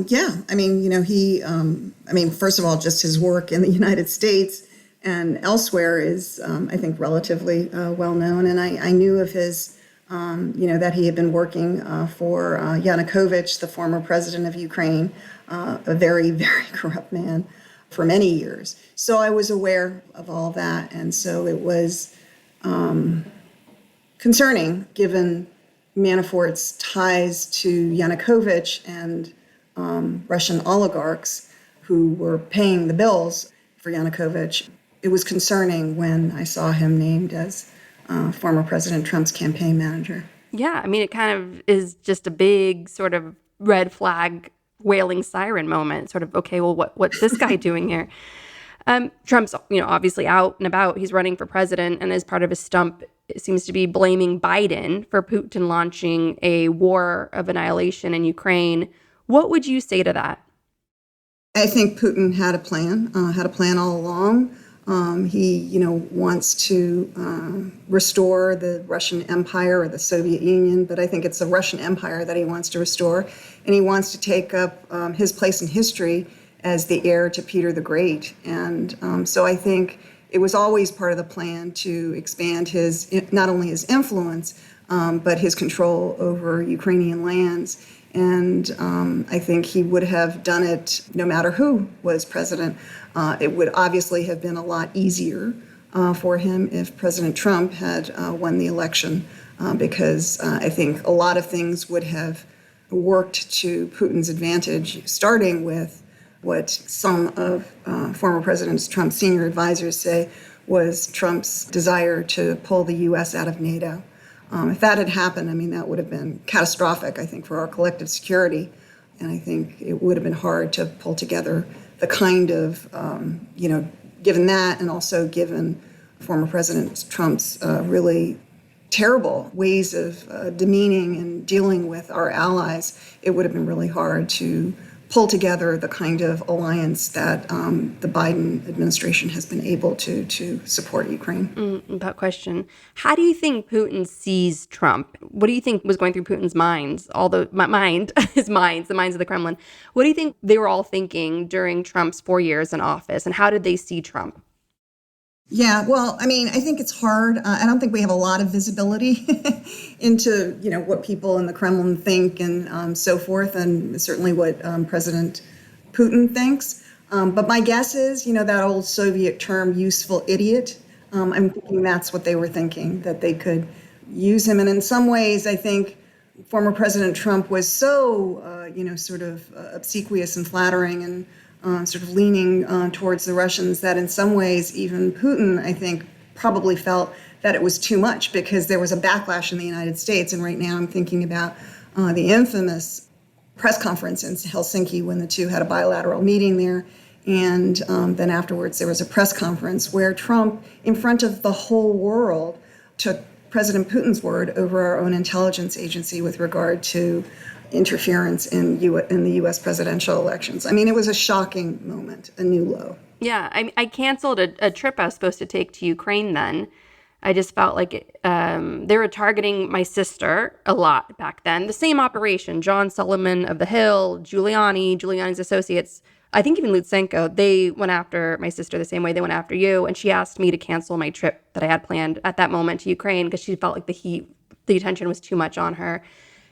Yeah. I mean, first of all, just his work in the United States and elsewhere is, I think, relatively well known. And I knew of his, that he had been working for Yanukovych, the former president of Ukraine, a very, very corrupt man for many years. So I was aware of all that. And so it was concerning given Manafort's ties to Yanukovych and Russian oligarchs who were paying the bills for Yanukovych. It was concerning when I saw him named as former President Trump's campaign manager. Yeah, I mean, it kind of is just a big sort of red flag, wailing siren moment. Sort of, okay, well, what's this guy doing here? Trump's, obviously out and about. He's running for president, and as part of his stump, it seems to be blaming Biden for Putin launching a war of annihilation in Ukraine. What would you say to that? I think Putin had a plan all along. He, wants to restore the Russian Empire or the Soviet Union, but I think it's the Russian Empire that he wants to restore. And he wants to take up his place in history as the heir to Peter the Great. And so I think it was always part of the plan to expand not only his influence, but his control over Ukrainian lands. And I think he would have done it no matter who was president. It would obviously have been a lot easier for him if President Trump had won the election, because I think a lot of things would have worked to Putin's advantage, starting with what some of former President Trump's senior advisors say was Trump's desire to pull the U.S. out of NATO. If that had happened, that would have been catastrophic, I think, for our collective security. And I think it would have been hard to pull together the kind of, given that and also given former President Trump's really terrible ways of demeaning and dealing with our allies, it would have been really hard to pull together the kind of alliance that the Biden administration has been able to support Ukraine. Without question. How do you think Putin sees Trump? What do you think was going through Putin's minds? His minds, the minds of the Kremlin. What do you think they were all thinking during Trump's 4 years in office, and how did they see Trump? Yeah, well, I mean, I think it's hard. I don't think we have a lot of visibility into, what people in the Kremlin think and so forth, and certainly what President Putin thinks. But my guess is, that old Soviet term, useful idiot. I'm thinking that's what they were thinking, that they could use him. And in some ways, I think former President Trump was so, sort of obsequious and flattering and sort of leaning towards the Russians that in some ways even Putin, I think, probably felt that it was too much because there was a backlash in the United States. And right now I'm thinking about the infamous press conference in Helsinki when the two had a bilateral meeting there. And then afterwards there was a press conference where Trump, in front of the whole world, took President Putin's word over our own intelligence agency with regard to interference in the U.S. presidential elections. I mean, it was a shocking moment, a new low. Yeah, I canceled a trip I was supposed to take to Ukraine then. I just felt like they were targeting my sister a lot back then. The same operation, John Sullivan of the Hill, Giuliani's associates, I think even Lutsenko, they went after my sister the same way they went after you. And she asked me to cancel my trip that I had planned at that moment to Ukraine because she felt like the attention was too much on her.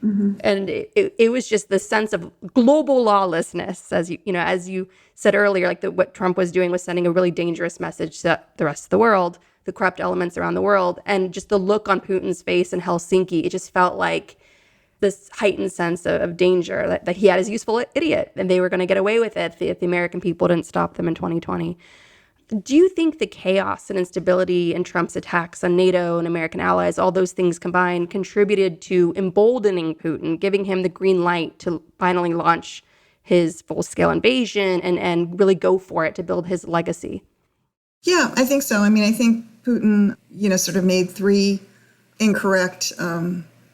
Mm-hmm. And it was just the sense of global lawlessness, as you said earlier, like what Trump was doing was sending a really dangerous message to the rest of the world, the corrupt elements around the world, and just the look on Putin's face in Helsinki, it just felt like this heightened sense of danger that he had his useful idiot, and they were going to get away with it if the American people didn't stop them in 2020. Do you think the chaos and instability in Trump's attacks on NATO and American allies, all those things combined, contributed to emboldening Putin, giving him the green light to finally launch his full-scale invasion and really go for it to build his legacy? Yeah, I think so. I mean, I think Putin, sort of made three incorrect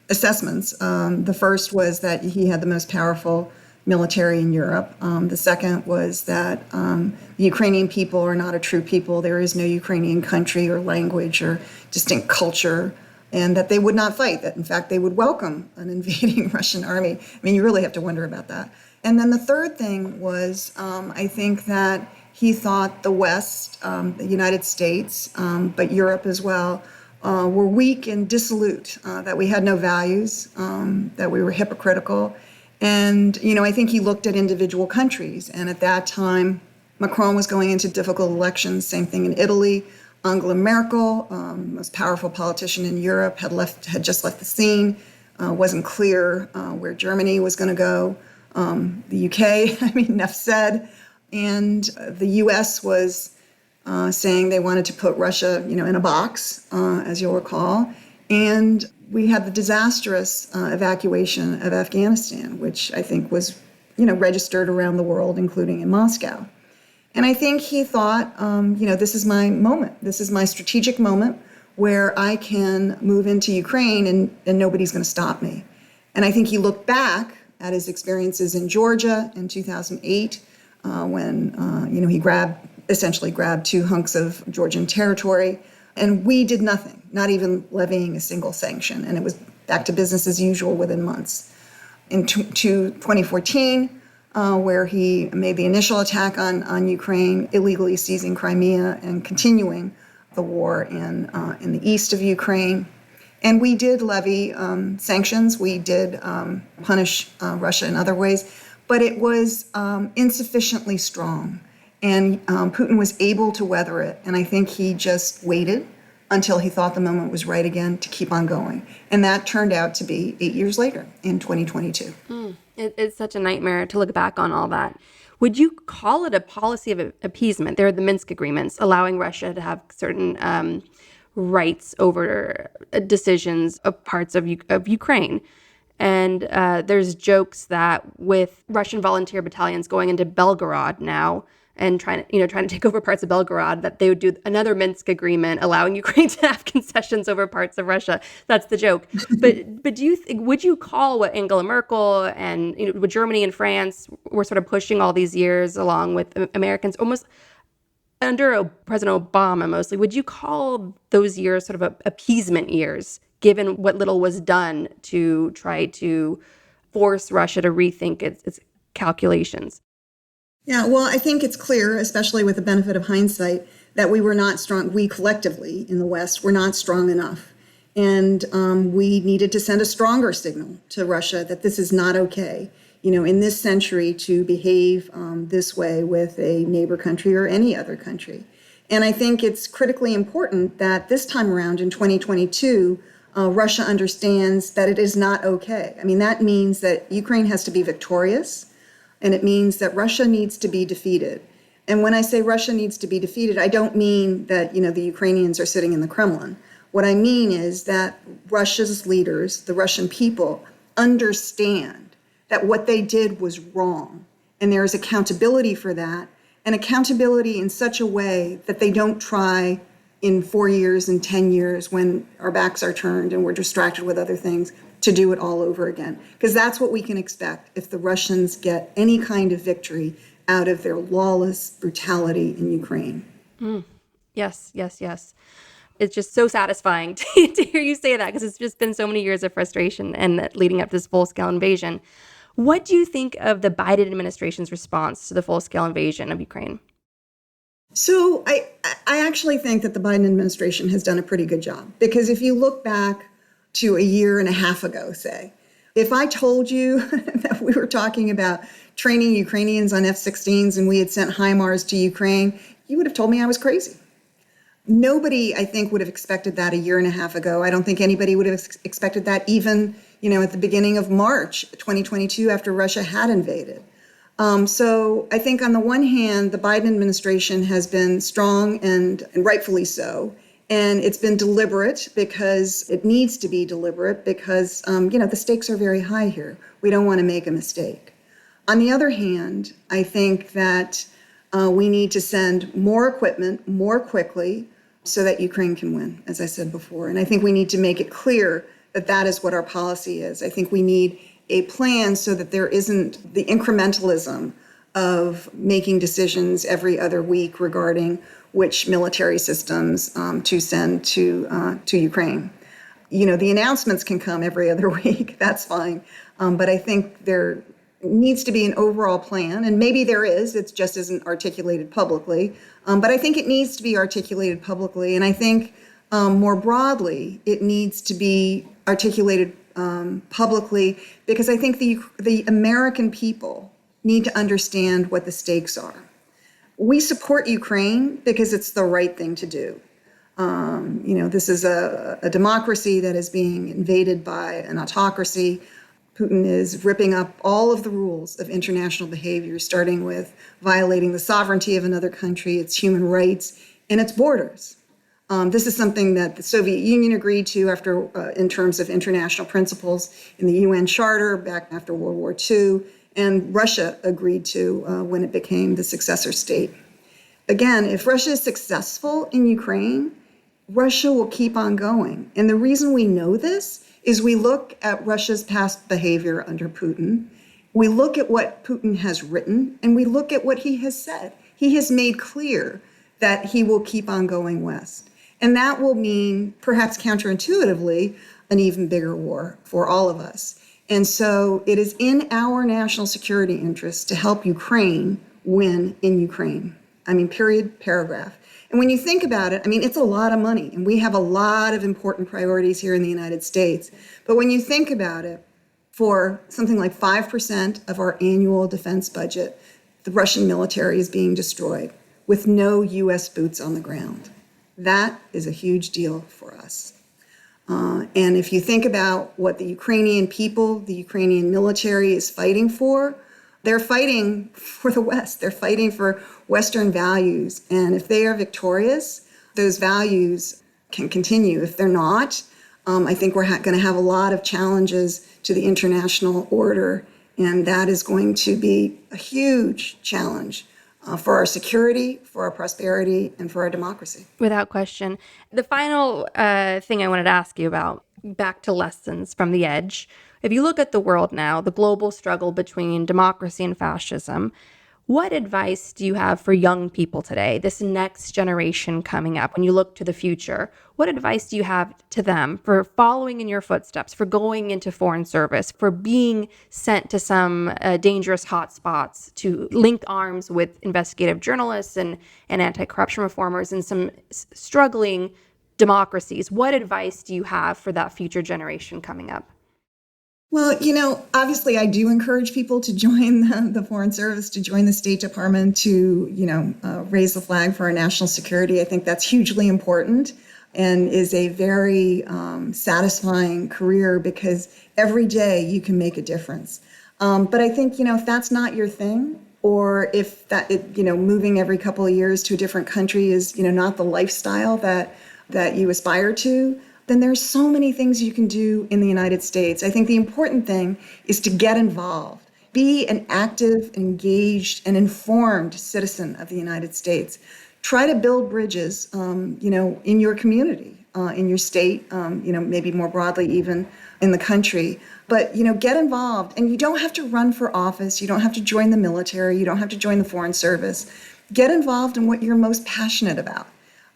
assessments. The first was that he had the most powerful military in Europe. The second was that the Ukrainian people are not a true people. There is no Ukrainian country or language or distinct culture, and that they would not fight, that in fact they would welcome an invading Russian army. I mean, you really have to wonder about that. And then the third thing was, I think that he thought the West, the United States, but Europe as well, were weak and dissolute, that we had no values, that we were hypocritical. And, I think he looked at individual countries. And at that time, Macron was going into difficult elections. Same thing in Italy. Angela Merkel, most powerful politician in Europe, had just left the scene. Wasn't clear where Germany was going to go. The UK, enough said. And the US was saying they wanted to put Russia, in a box, as you'll recall. And we had the disastrous evacuation of Afghanistan, which I think was, registered around the world, including in Moscow. And I think he thought, this is my moment. This is my strategic moment where I can move into Ukraine and nobody's going to stop me. And I think he looked back at his experiences in Georgia in 2008 when, he essentially grabbed two hunks of Georgian territory. And we did nothing, not even levying a single sanction. And it was back to business as usual within months. In 2014, where he made the initial attack on Ukraine, illegally seizing Crimea and continuing the war in the east of Ukraine. And we did levy sanctions. We did punish Russia in other ways. But it was insufficiently strong. And Putin was able to weather it. And I think he just waited until he thought the moment was right again to keep on going. And that turned out to be 8 years later in 2022. It's such a nightmare to look back on all that. Would you call it a policy of appeasement? There are the Minsk agreements allowing Russia to have certain rights over decisions of parts of Ukraine. And there's jokes that with Russian volunteer battalions going into Belgorod now, and trying to take over parts of Belgorod, that they would do another Minsk agreement allowing Ukraine to have concessions over parts of Russia. That's the joke. But would you call what Angela Merkel and what Germany and France were sort of pushing all these years along with Americans almost under President Obama mostly, would you call those years sort of appeasement years, given what little was done to try to force Russia to rethink its calculations? Yeah, well, I think it's clear, especially with the benefit of hindsight, that we were not strong. We collectively in the West were not strong enough. And we needed to send a stronger signal to Russia that this is not okay, in this century to behave this way with a neighbor country or any other country. And I think it's critically important that this time around in 2022, Russia understands that it is not okay. I mean, that means that Ukraine has to be victorious. And it means that Russia needs to be defeated. And when I say Russia needs to be defeated, I don't mean that, the Ukrainians are sitting in the Kremlin. What I mean is that Russia's leaders, the Russian people, understand that what they did was wrong. And there is accountability for that, and accountability in such a way that they don't try in 4 years and 10 years when our backs are turned and we're distracted with other things to do it all over again. Because that's what we can expect if the Russians get any kind of victory out of their lawless brutality in Ukraine. Yes. It's just so satisfying to hear you say that, because it's just been so many years of frustration and leading up to this full-scale invasion. What do you think of the Biden administration's response to the full-scale invasion of Ukraine? So I actually think that the Biden administration has done a pretty good job, because if you look back to a year and a half ago, say, if I told you that we were talking about training Ukrainians on F-16s and we had sent HIMARS to Ukraine, you would have told me I was crazy. Nobody, I think, would have expected that a year and a half ago. I don't think anybody would have expected that even, at the beginning of March 2022, after Russia had invaded. So I think on the one hand, the Biden administration has been strong and rightfully so. And it's been deliberate because it needs to be deliberate because, the stakes are very high here. We don't want to make a mistake. On the other hand, I think that we need to send more equipment more quickly so that Ukraine can win, as I said before. And I think we need to make it clear that that is what our policy is. I think we need a plan so that there isn't the incrementalism of making decisions every other week regarding which military systems to send to Ukraine. The announcements can come every other week. That's fine. But I think there needs to be an overall plan, and maybe there is. It just isn't articulated publicly. But I think it needs to be articulated publicly, and I think more broadly, it needs to be articulated publicly, because I think the American people need to understand what the stakes are. We support Ukraine because it's the right thing to do. This is a democracy that is being invaded by an autocracy. Putin is ripping up all of the rules of international behavior, starting with violating the sovereignty of another country, its human rights, and its borders. This is something that the Soviet Union agreed to in terms of international principles in the UN Charter back after World War II, and Russia agreed to when it became the successor state. Again, if Russia is successful in Ukraine, Russia will keep on going. And the reason we know this is we look at Russia's past behavior under Putin. We look at what Putin has written, and we look at what he has said. He has made clear that he will keep on going west. And that will mean, perhaps counterintuitively, an even bigger war for all of us. And so it is in our national security interest to help Ukraine win in Ukraine. Period, paragraph. And when you think about it, it's a lot of money, and we have a lot of important priorities here in the United States. But when you think about it, for something like 5% of our annual defense budget, the Russian military is being destroyed with no U.S. boots on the ground. That is a huge deal for us. And if you think about what the Ukrainian people, the Ukrainian military is fighting for, they're fighting for the West. They're fighting for Western values. And if they are victorious, those values can continue. If they're not, I think we're going to have a lot of challenges to the international order. And that is going to be a huge challenge for our security, for our prosperity, and for our democracy. Without question. The final thing I wanted to ask you about, back to lessons from the edge. If you look at the world now, the global struggle between democracy and fascism, what advice do you have for young people today, this next generation coming up, when you look to the future? What advice do you have to them for following in your footsteps, for going into foreign service, for being sent to some dangerous hotspots to link arms with investigative journalists and anti-corruption reformers and some struggling democracies? What advice do you have for that future generation coming up? Well, obviously I do encourage people to join the Foreign Service, to join the State Department, to, raise the flag for our national security. I think that's hugely important and is a very satisfying career because every day you can make a difference. But I think, if that's not your thing, or if moving every couple of years to a different country is, not the lifestyle that you aspire to, then there's so many things you can do in the United States. I think the important thing is to get involved. Be an active, engaged, and informed citizen of the United States. Try to build bridges, in your community, in your state, maybe more broadly even in the country. But, get involved. And you don't have to run for office. You don't have to join the military. You don't have to join the Foreign Service. Get involved in what you're most passionate about.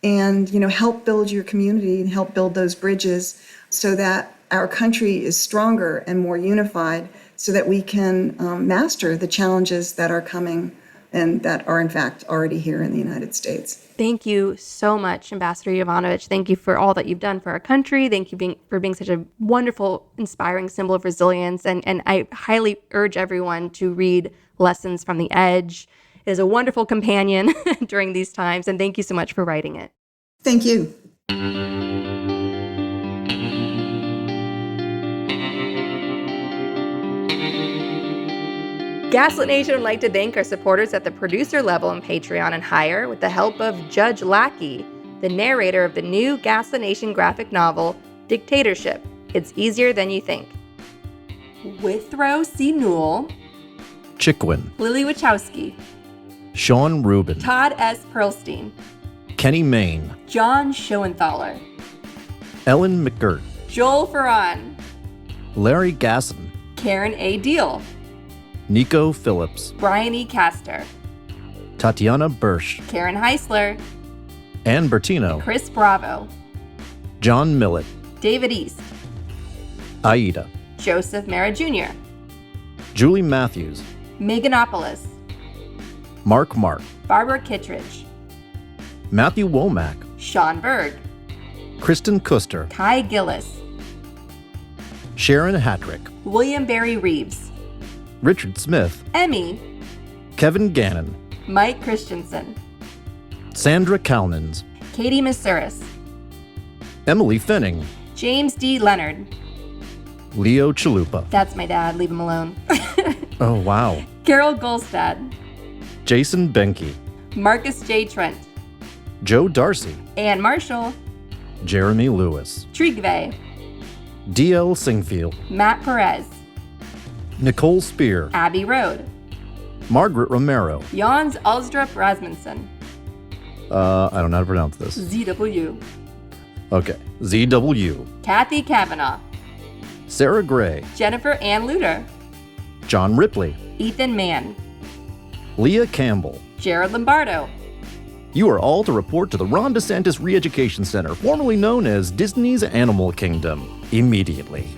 And, help build your community and help build those bridges so that our country is stronger and more unified so that we can master the challenges that are coming and that are, in fact, already here in the United States. Thank you so much, Ambassador Yovanovitch. Thank you for all that you've done for our country. Thank you for being such a wonderful, inspiring symbol of resilience. And I highly urge everyone to read Lessons from the Edge. It is a wonderful companion during these times, and thank you so much for writing it. Thank you. Gaslit Nation would like to thank our supporters at the producer level on Patreon and higher with the help of Judge Lackey, the narrator of the new Gaslit Nation graphic novel, Dictatorship. It's easier than you think. Withrow C. Newell, Chickwin, Lily Wachowski, Sean Rubin, Todd S. Pearlstein, Kenny Main, John Schoenthaler, Ellen McGirt, Joel Ferran, Larry Gasson, Karen A. Deal, Nico Phillips, Brian E. Castor, Tatiana Birsch, Karen Heisler, Ann Bertino, Chris Bravo, John Millett, David East, Aida, Joseph Mara Jr., Julie Matthews, Meganopolis, Mark, Barbara Kittredge, Matthew Womack, Sean Berg, Kristen Kuster, Kai Gillis, Sharon Hattrick, William Barry Reeves, Richard Smith, Emmy, Kevin Gannon, Mike Christensen, Sandra Kalnins, Katie Masuris, Emily Fenning, James D. Leonard. Leo Chalupa. That's my dad, leave him alone. Oh, wow. Carol Golstad, Jason Benke, Marcus J. Trent, Joe Darcy, Ann Marshall, Jeremy Lewis, Trigve, D.L. Singfield, Matt Perez, Nicole Spear, Abby Road, Margaret Romero. Jans Alstrup Rasmussen, I don't know how to pronounce this. ZW, Okay. ZW, Kathy Kavanaugh, Sarah Gray, Jennifer Ann Luter, John Ripley, Ethan Mann, Leah Campbell. Jared Lombardo, You are all to report to the Ron DeSantis Re-Education Center, formerly known as Disney's Animal Kingdom, immediately.